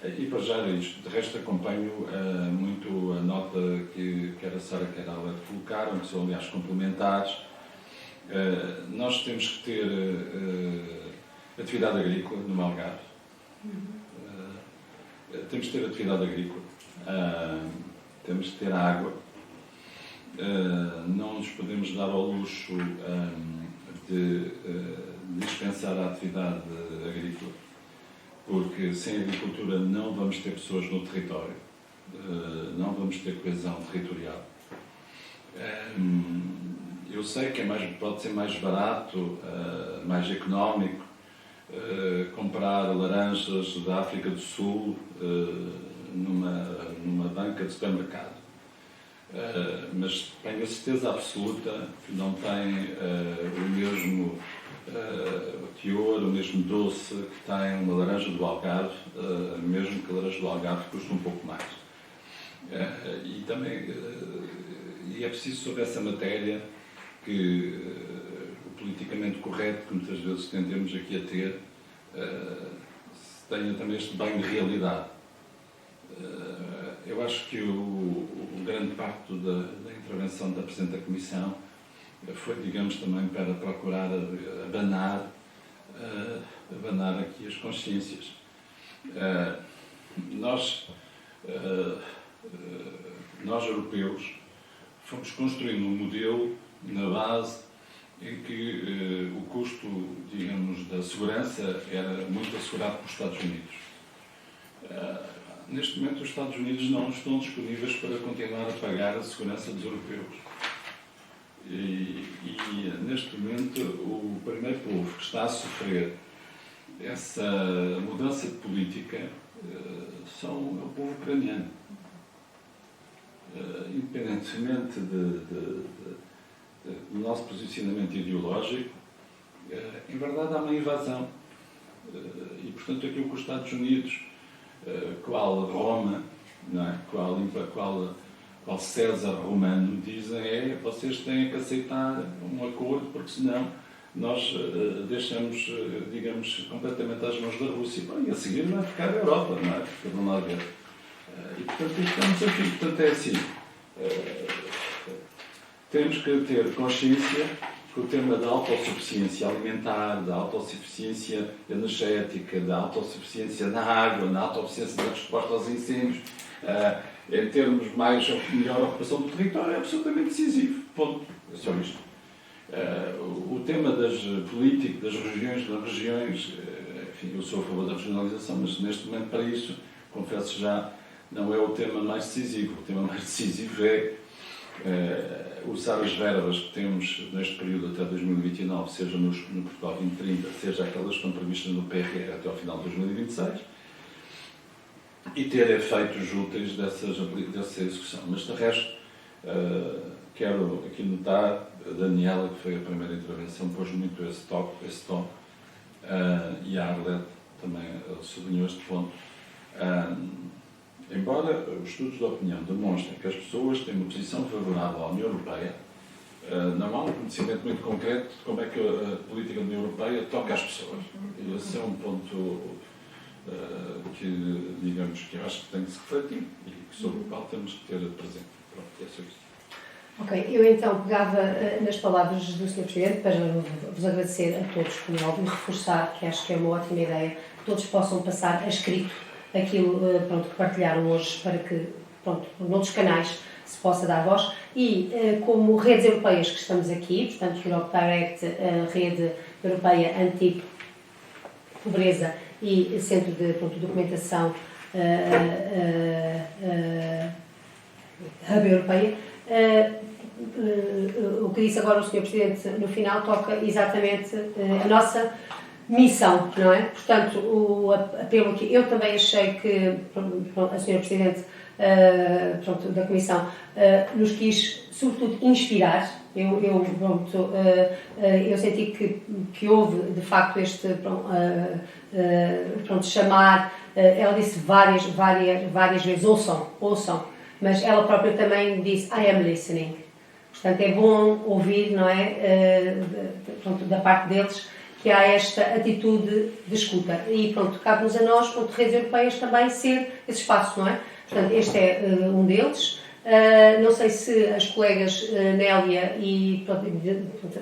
E para já era isto. De resto, acompanho muito a nota que quer a Sara, quer a Arlete colocaram, que são, aliás, complementares. Nós temos que ter atividade agrícola no Algarve. Temos que ter atividade agrícola. Temos que ter água. Não nos podemos dar ao luxo de dispensar a atividade agrícola, porque sem agricultura não vamos ter pessoas no território, não vamos ter coesão territorial. Eu sei que pode ser mais barato, mais económico, comprar laranjas da África do Sul numa banca de supermercado. Mas tenho a certeza absoluta que não tem o mesmo teor, o mesmo doce que tem uma laranja do Algarve, mesmo que a laranja do Algarve custe um pouco mais. E também é preciso, sobre essa matéria, que o politicamente correto, que muitas vezes tendemos aqui a ter, tenha também este banho de realidade. Eu acho que o grande parte da intervenção da Presidente da Comissão foi, digamos, também para procurar abanar aqui as consciências. Nós europeus, fomos construindo um modelo na base em que o custo, digamos, da segurança era muito assegurado pelos Estados Unidos. Neste momento, os Estados Unidos não estão disponíveis para continuar a pagar a segurança dos europeus. E neste momento, o primeiro povo que está a sofrer essa mudança de política é o povo ucraniano. Independentemente do nosso posicionamento ideológico, em verdade há uma invasão. E, portanto, aquilo que os Estados Unidos, qual Roma, não é? qual César romano, dizem vocês têm que aceitar um acordo, porque senão nós deixamos, digamos, completamente às mãos da Rússia. Bom, e a seguir vai ficar a Europa, não é? Porque vão lá ver. E, portanto, isto é um desafio. Portanto, é assim. Temos que ter consciência que o tema da autossuficiência alimentar, da autossuficiência energética, da autossuficiência na água, da autossuficiência da resposta aos incêndios, em termos mais melhor ocupação do território, é absolutamente decisivo. Ponto. É só isto. O tema das políticas, das regiões, enfim, eu sou a favor da regionalização, mas neste momento, para isso, confesso já, não é o tema mais decisivo. O tema mais decisivo é usar as verbas que temos neste período até 2029, seja no Portugal 2030, seja aquelas que estão previstas no PRR até ao final de 2026, e ter efeitos úteis dessa execução. Mas, de resto, quero aqui notar, a Daniela, que foi a primeira intervenção, pôs muito esse tom, e a Arlete também sublinhou este ponto. Embora os estudos de opinião demonstrem que as pessoas têm uma posição favorável à União Europeia, não há um conhecimento muito concreto de como é que a política da União Europeia toca às pessoas. E esse é um ponto que, digamos, que eu acho que tem que se refletir e sobre o qual temos que ter presente. Pronto, é só isso. Ok, eu então pegava nas palavras do Sr. Presidente para vos agradecer a todos, como é óbvio, reforçar, que acho que é uma ótima ideia, que todos possam passar a escrito aquilo que partilharam hoje, para que, noutros canais se possa dar voz. E como redes europeias que estamos aqui, portanto, Europe Direct, Rede Europeia Anti-Pobreza e Centro de Documentação Hub Europeia, o que disse agora o Sr. Presidente no final toca exatamente a nossa missão, não é? Portanto, o apelo aqui, eu também achei que a Sra. Presidente da Comissão nos quis, sobretudo, inspirar. Eu senti que houve, de facto, este chamar. Ela disse várias vezes, ouçam, mas ela própria também disse, I am listening. Portanto, é bom ouvir, não é? Da parte deles, que há esta atitude de escuta. E cabe-nos a nós, redes europeias, também ser esse espaço, não é? Portanto, este é um deles. Não sei se as colegas Nélia e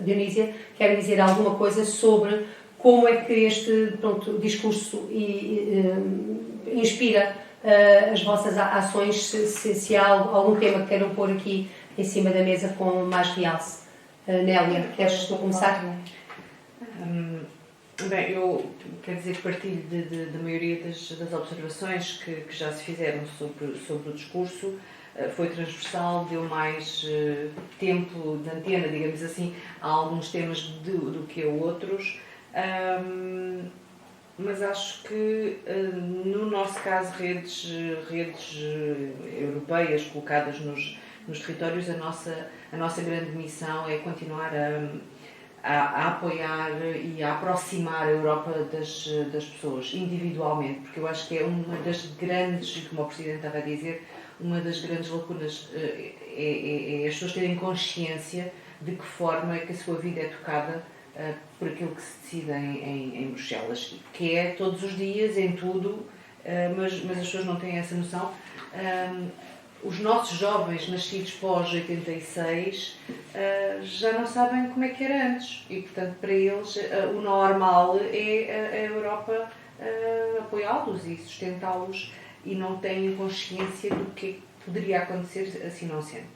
Dionísia querem dizer alguma coisa sobre como é que este discurso inspira as vossas ações, se há algum tema que queiram pôr aqui em cima da mesa com mais realce. Nélia, queres começar? Bem, eu quero dizer que partilho da maioria das observações que já se fizeram sobre o discurso. Foi transversal, deu mais tempo de antena, digamos assim, a alguns temas do que a outros. Mas acho que, no nosso caso, redes europeias colocadas nos territórios, a nossa grande missão é continuar a apoiar e a aproximar a Europa das pessoas, individualmente, porque eu acho que é uma das grandes, como o Presidente estava a dizer, uma das grandes lacunas é as pessoas terem consciência de que forma é que a sua vida é tocada por aquilo que se decide em Bruxelas, que é todos os dias, em tudo, mas as pessoas não têm essa noção. Os nossos jovens nascidos pós-86 já não sabem como é que era antes e, portanto, para eles o normal é a Europa apoiá-los e sustentá-los e não têm consciência do que poderia acontecer assim não sendo.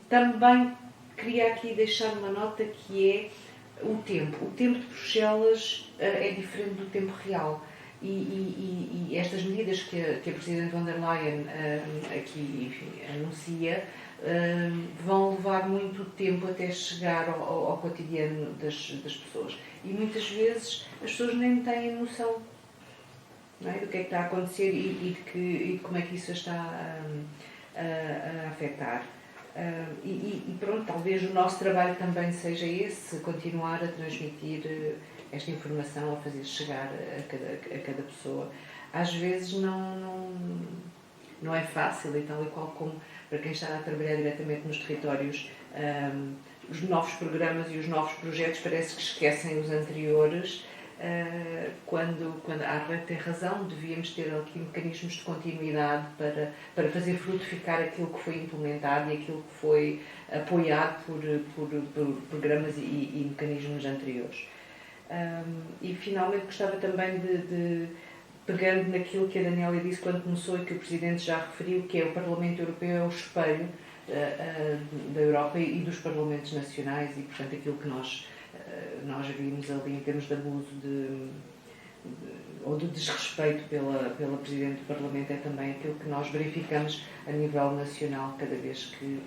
Também queria aqui deixar uma nota que é o tempo. O tempo de Bruxelas é diferente do tempo real. E estas medidas que a Presidente von der Leyen aqui, enfim, anuncia vão levar muito tempo até chegar ao cotidiano das pessoas. E muitas vezes as pessoas nem têm noção, não é, do que é que está a acontecer e de como é que isso está a afetar. E pronto, talvez o nosso trabalho também seja esse, continuar a transmitir esta informação, a fazer chegar a cada pessoa. Às vezes não é fácil, e tal e qual como para quem está a trabalhar diretamente nos territórios, os novos programas e os novos projetos parece que esquecem os anteriores, quando a Arlete tem razão, devíamos ter aqui mecanismos de continuidade para fazer frutificar aquilo que foi implementado e aquilo que foi apoiado por programas e mecanismos anteriores. E finalmente gostava também de pegando naquilo que a Daniela disse quando começou e que o Presidente já referiu, que é o Parlamento Europeu é o espelho da Europa e dos Parlamentos Nacionais e, portanto, aquilo que nós vimos ali em termos de abuso ou de desrespeito pela Presidente do Parlamento é também aquilo que nós verificamos a nível nacional cada vez que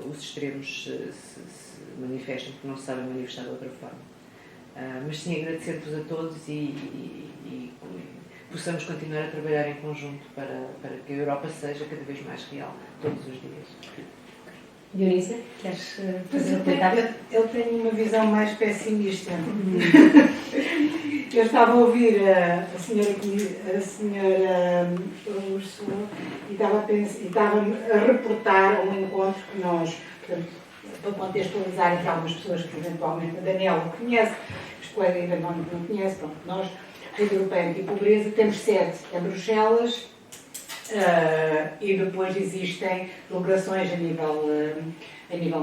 os extremos se manifestam, porque não se sabem manifestar de outra forma. Mas sim, agradecer-vos a todos e possamos continuar a trabalhar em conjunto para que a Europa seja cada vez mais real, todos os dias. Dionísia, queres fazer um comentário? Eu tenho uma visão mais pessimista. Eu estava a ouvir a senhora Úrsula e estava a reportar um encontro que nós, portanto, para contextualizar aqui algumas pessoas que eventualmente a Daniela conhece, os colegas ainda não conhecem, pronto, nós, Rede Europeia Antipobreza, temos sede em Bruxelas e depois existem delegações a nível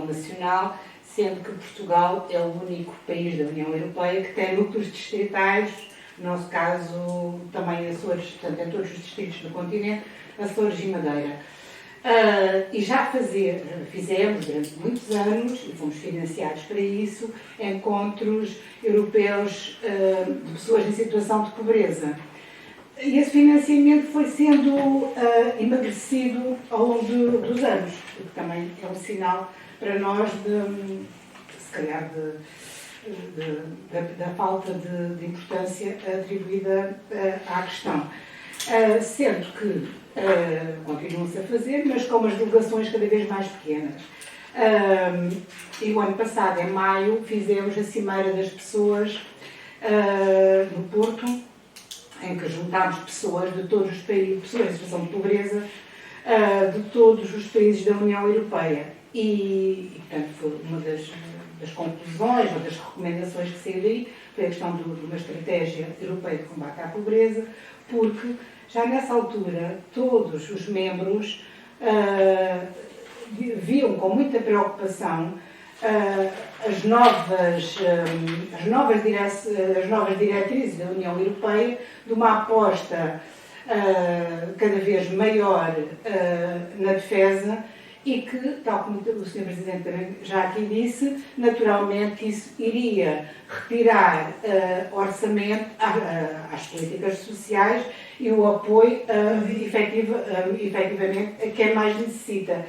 nacional, sendo que Portugal é o único país da União Europeia que tem núcleos distritais, no nosso caso também Açores, portanto em todos os distritos do continente, Açores e Madeira. E já fizemos durante muitos anos, e fomos financiados para isso, encontros europeus de pessoas em situação de pobreza. E esse financiamento foi sendo emagrecido ao longo dos anos, o que também é um sinal para nós se calhar, da falta de importância atribuída à questão. Sendo que continuam-se a fazer, mas com umas delegações cada vez mais pequenas. E o ano passado, em maio, fizemos a Cimeira das Pessoas no Porto, em que juntámos pessoas de todos os países, pessoas em situação de pobreza, de todos os países da União Europeia. E portanto, foi uma das conclusões ou das recomendações que saiu daí, foi a questão de uma estratégia europeia de combate à pobreza, porque já nessa altura todos os membros viam com muita preocupação as novas diretrizes da União Europeia de uma aposta cada vez maior na defesa e que, tal como o Sr. Presidente também já aqui disse, naturalmente isso iria retirar orçamento às políticas sociais e o apoio efetivamente a quem mais necessita.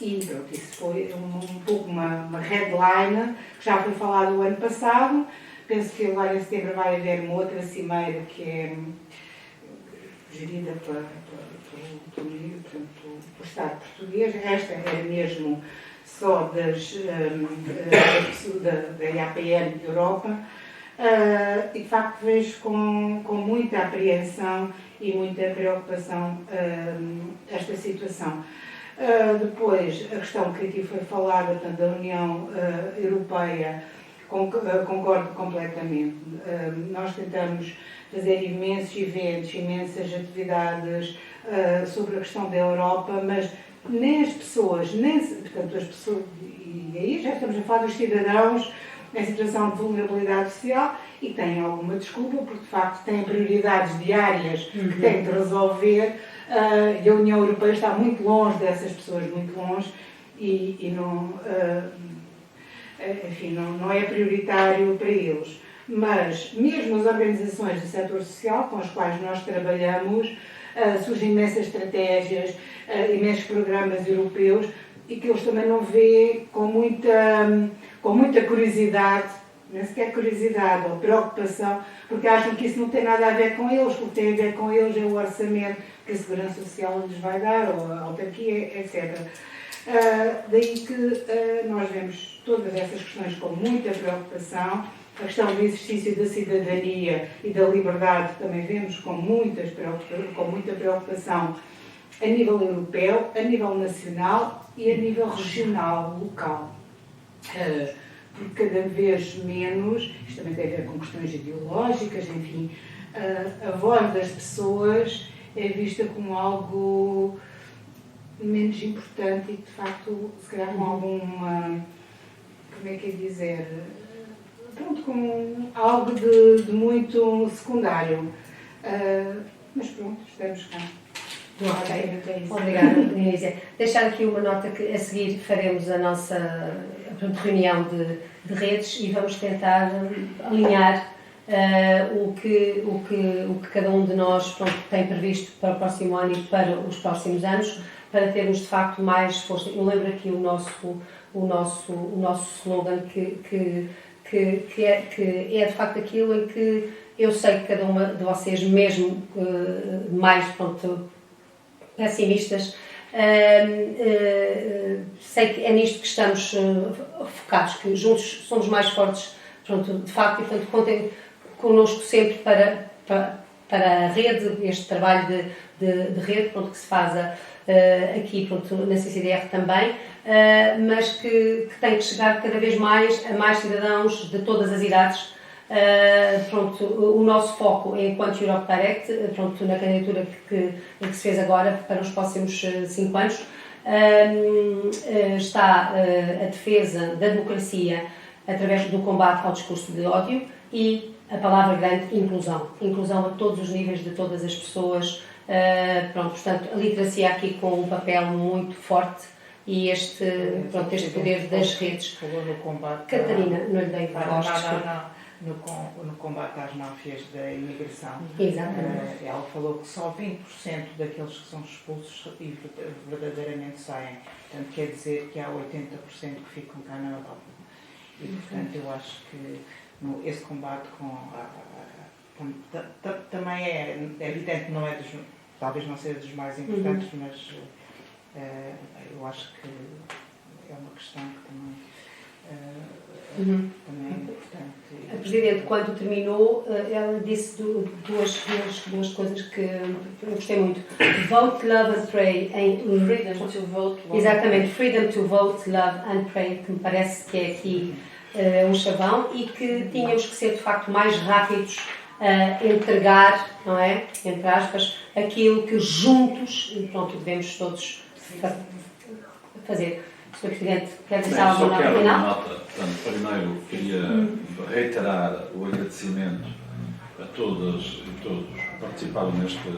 E pronto, isso foi um pouco uma headline que já foi falado o ano passado. Penso que agora em setembro vai haver uma outra cimeira que é gerida pelo Estado português. Esta era mesmo só da IAPN Europa. E de facto vejo com muita apreensão e muita preocupação esta situação. Depois, a questão que aqui foi falada, portanto, da União Europeia, concordo completamente. Nós tentamos fazer imensos eventos, imensas atividades sobre a questão da Europa, mas nem as pessoas, portanto, as pessoas, e aí já estamos a falar dos cidadãos em situação de vulnerabilidade social e têm alguma desculpa, porque de facto têm prioridades diárias que têm de resolver. E a União Europeia está muito longe dessas pessoas, muito longe, e não, enfim, não é prioritário para eles. Mas mesmo as organizações do setor social com as quais nós trabalhamos, surgem imensas estratégias, imensos programas europeus, e que eles também não veem com muita curiosidade, nem sequer curiosidade ou preocupação, porque acham que isso não tem nada a ver com eles, o que tem a ver com eles é o orçamento que a Segurança Social lhes vai dar, ou a autarquia, etc. Daí que nós vemos todas essas questões com muita preocupação. A questão do exercício da cidadania e da liberdade também vemos com muita preocupação a nível europeu, a nível nacional e a nível regional, local. porque cada vez menos, isto também tem a ver com questões ideológicas, enfim, a voz das pessoas é vista como algo menos importante e, de facto, se calhar com alguma, como é que é dizer, pronto, como algo de muito secundário. Mas pronto, estamos cá. Ok, obrigada, Inêsia. Deixar aqui uma nota que a seguir faremos a nossa reunião de redes e vamos tentar alinhar o que cada um de nós tem previsto para o próximo ano e para os próximos anos, para termos de facto mais força. Eu lembro aqui o nosso slogan que é de facto aquilo em que eu sei que cada uma de vocês, mesmo mais pessimistas, sei que é nisto que estamos focados, que juntos somos mais fortes, de facto, e portanto contem connosco sempre para a rede, este trabalho de rede que se faz aqui na CCDR também, mas que tem que chegar cada vez mais a mais cidadãos de todas as idades. O nosso foco enquanto Europe Direct, na candidatura que se fez agora para os próximos 5 anos, está a defesa da democracia através do combate ao discurso de ódio e a palavra grande, inclusão. Inclusão a todos os níveis de todas as pessoas. Portanto, a literacia aqui com um papel muito forte e este poder das redes. Falou no combate. Catarina, não lhe dei voz, desculpa. No combate às máfias da imigração. Exatamente. Ela falou que só 20% daqueles que são expulsos e verdadeiramente saem. Portanto, quer dizer que há 80% que ficam cá na Europa. E, portanto, eu acho que esse combate também é evidente que não é talvez não seja dos mais importantes, mas eu acho que é uma questão que também é importante. A Presidente, quando terminou, ela disse duas coisas que eu gostei muito. Vote, love and pray. Freedom to vote. Exatamente, freedom to vote, love and pray, que me parece que é aqui um chavão, e que tínhamos que ser de facto mais rápidos a entregar, não é? Entre aspas, aquilo que juntos, devemos todos fazer. Sr. Presidente, quer dizer alguma nota final? Portanto, primeiro queria reiterar o agradecimento a todas e todos que participaram nesta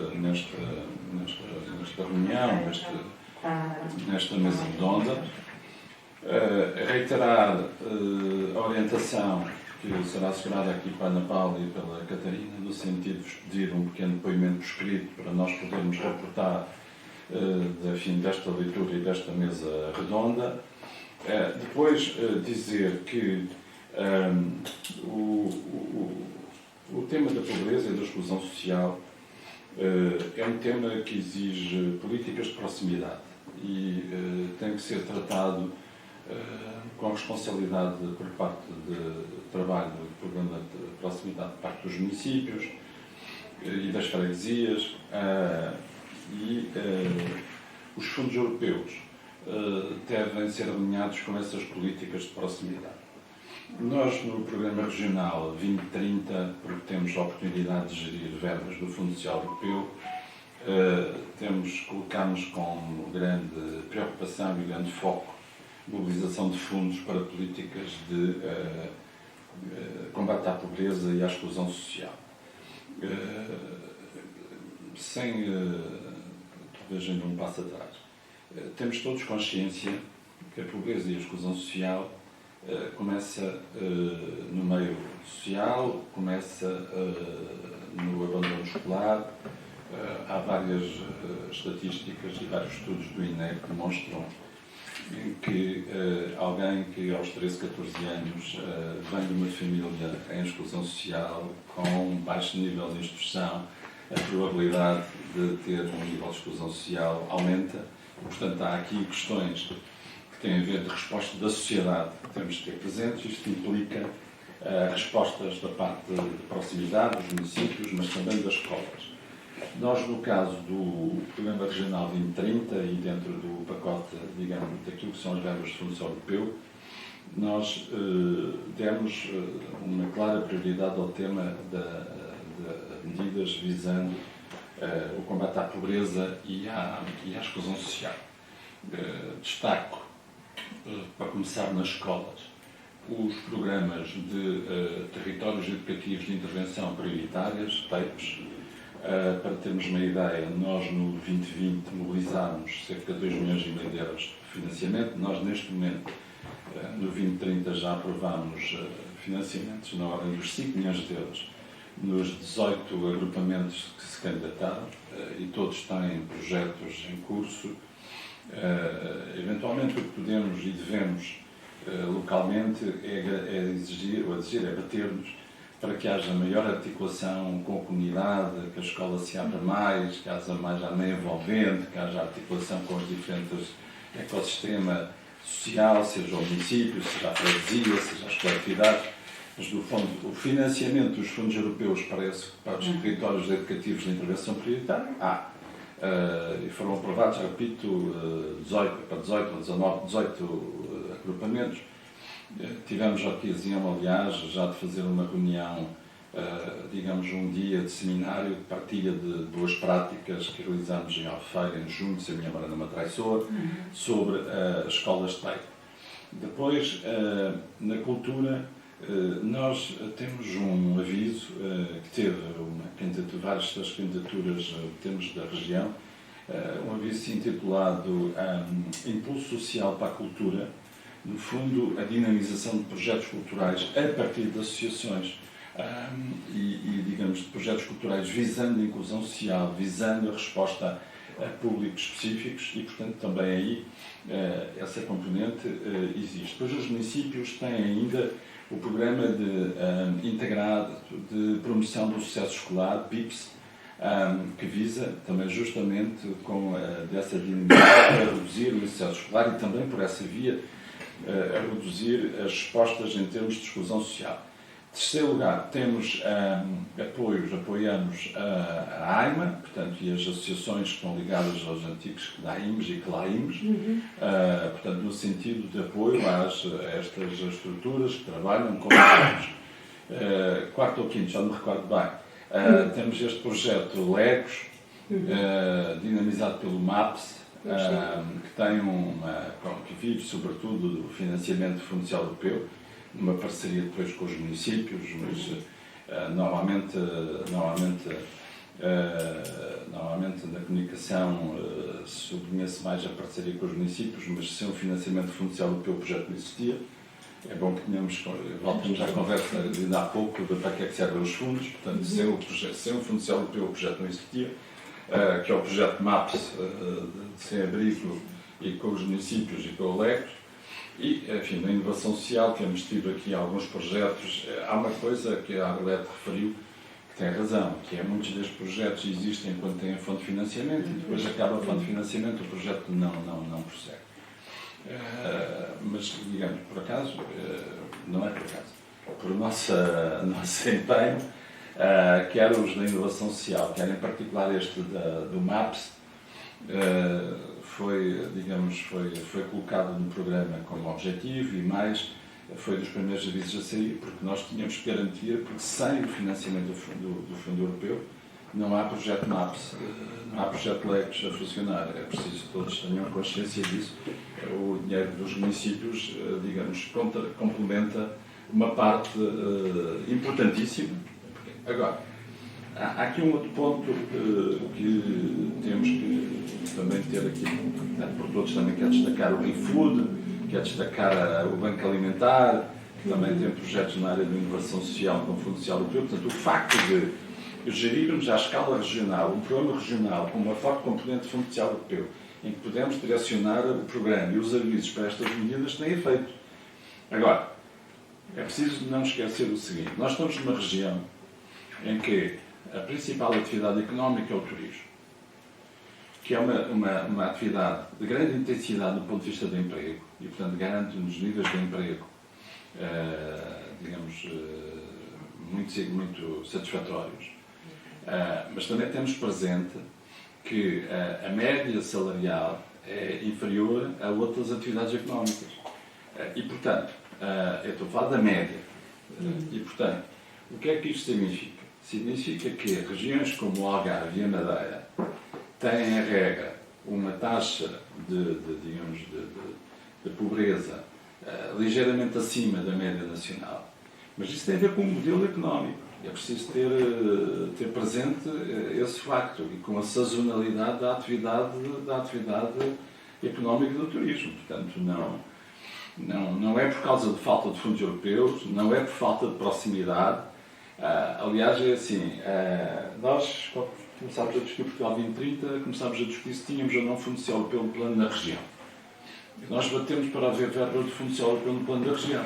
reunião, nesta mesa redonda. Reiterar a orientação que será assegurada aqui para a Ana Paula e pela Catarina, no sentido de vos pedir um pequeno depoimento por escrito para nós podermos reportar desta leitura e desta mesa redonda. Depois dizer que o tema da pobreza e da exclusão social é um tema que exige políticas de proximidade e tem que ser tratado com responsabilidade por parte de trabalho do programa de proximidade por parte dos municípios e das freguesias os fundos europeus devem ser alinhados com essas políticas de proximidade. Nós, no Programa Regional 2030, porque temos a oportunidade de gerir verbas do Fundo Social Europeu, colocamos com grande preocupação e grande foco mobilização de fundos para políticas de combate à pobreza e à exclusão social. Talvez ainda um passo atrás. Temos todos consciência que a pobreza e a exclusão social começa no meio social, começa no abandono escolar. Há várias estatísticas e vários estudos do INEC que demonstram que alguém que aos 13, 14 anos vem de uma família em exclusão social, com baixo nível de instrução, a probabilidade de ter um nível de exclusão social aumenta. Portanto, há aqui questões que têm a ver de resposta da sociedade que temos de ter presentes. Isto implica respostas da parte de proximidade dos municípios, mas também das escolas. Nós, no caso do Programa Regional 2030 e dentro do pacote, digamos, daquilo que são as verbas de Fundo Social Europeu, nós demos uma clara prioridade ao tema de medidas visando o combate à pobreza e à exclusão social. Destaco, para começar, nas escolas, os programas de territórios educativos de intervenção prioritárias, TEIPs. Para termos uma ideia, nós no 2020 mobilizámos cerca de 2,5 milhões de euros de financiamento. Nós, neste momento, no 2030, já aprovámos financiamentos na ordem dos 5 milhões de euros nos 18 agrupamentos que se candidataram, e todos têm projetos em curso. Eventualmente, o que podemos e devemos localmente é exigir, é bater-nos para que haja maior articulação com a comunidade, que a escola se abra mais, que haja mais a meio envolvente, que haja articulação com os diferentes ecossistemas social, seja o município, seja a freguesia, seja as coletividades. Mas, do fundo, o financiamento dos fundos europeus para os territórios educativos de intervenção prioritária e foram aprovados, repito, 18 agrupamentos. Tivemos a ocasião, aliás, já de fazer uma reunião, digamos, um dia de seminário de partilha de boas práticas que realizamos em Albufeira, em junho, se a minha memória não me traiçoa, sobre as escolas de TEI. Depois, na cultura, nós temos um aviso que teve várias das candidaturas temos da região, um aviso intitulado Impulso Social para a Cultura, no fundo, a dinamização de projetos culturais a partir de associações digamos, de projetos culturais visando a inclusão social, visando a resposta a públicos específicos e, portanto, também aí essa componente existe. Depois, os municípios têm ainda o programa integrado de promoção do sucesso escolar, PIPS, que visa também justamente com dessa dinâmica a reduzir o sucesso escolar e também por essa via a reduzir as respostas em termos de exclusão social. Em terceiro lugar, temos apoiamos a AIMA, portanto, e as associações que estão ligadas aos antigos DAIMS e CLAIMS, portanto, no sentido de apoio a estas estruturas que trabalham com os jovens. Quarto ou quinto, já não me recordo bem, temos este projeto LEGOS, dinamizado pelo MAPS, que tem que vive sobretudo do financiamento do Fundo Social Europeu, numa parceria depois com os municípios, mas normalmente na comunicação sublinha-se mais a parceria com os municípios, mas sem o financiamento do Fundo Social Europeu o projeto não existia. É bom que voltemos à conversa de há pouco de para que é que servem os fundos, portanto, sem o Fundo Social Europeu o projeto não existia. Que é o projeto MAPS de sem-abrigo e com os municípios e com o LECOS. E, enfim, na inovação social, temos tido aqui alguns projetos. Há uma coisa que a Arlete referiu, que tem razão, que é muitos destes projetos existem quando têm a fonte de financiamento e depois acaba a fonte de financiamento, o projeto não prossegue. Mas, digamos, por acaso, não é por acaso, por nosso empenho, quer os da inovação social, quer em particular este do MAPS, foi colocado no programa como objetivo e mais foi dos primeiros avisos a sair, porque nós tínhamos que garantir, porque sem o financiamento do Fundo Europeu não há projeto MAPS, não há projeto LEGOS a funcionar. É preciso que todos tenham consciência disso. O dinheiro dos municípios, digamos, complementa uma parte importantíssima. Agora, há aqui um outro ponto que temos que também ter aqui, por todos também quer destacar o ReFood, quer destacar o Banco Alimentar, que também tem projetos na área de inovação social com o Fundo Social Europeu. Portanto, o facto de gerirmos à escala regional, um programa regional com uma forte componente de Fundo Social Europeu, em que podemos direcionar o programa e os avisos para estas medidas, tem efeito. Agora, é preciso não esquecer o seguinte: nós estamos numa região em que a principal atividade económica é o turismo, que é uma atividade de grande intensidade do ponto de vista do emprego e, portanto, garante-nos níveis de emprego, digamos, muito satisfatórios. Mas também temos presente que a média salarial é inferior a outras atividades económicas. E, portanto, eu estou a falar da média. E, portanto, o que é que isto significa? Significa que regiões como o Algarve e a Madeira têm, em regra, uma taxa de pobreza ligeiramente acima da média nacional. Mas isso tem a ver com o modelo económico. É preciso ter presente esse facto e com a sazonalidade da atividade económica do turismo. Portanto, não é por causa de falta de fundos europeus, não é por falta de proximidade. Aliás, é assim, nós, quando começámos a discutir Portugal 2030, começámos a discutir se tínhamos ou não fundo social europeu no plano da região. E nós batemos para haver verbas de fundo social europeu no plano da região.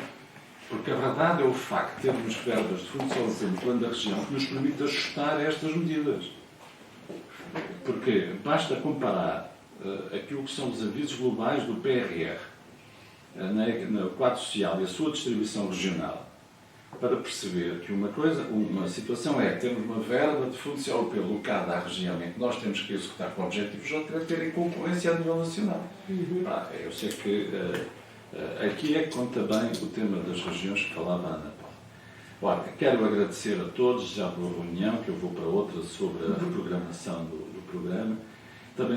Porque a verdade é o facto de termos verbas de fundo social europeu no plano da região que nos permite ajustar estas medidas. Porque basta comparar aquilo que são os avisos globais do PRR, no quadro social e a sua distribuição regional, para perceber que uma situação é termos uma verba de fundo social europeu alocada à região em que nós temos que executar com objetivos, outra é ter em concorrência a nível nacional. Eu sei que aqui é que conta bem o tema das regiões que falava a Ana Paula. Ora, quero agradecer a todos já pela reunião, que eu vou para outra sobre a reprogramação do programa.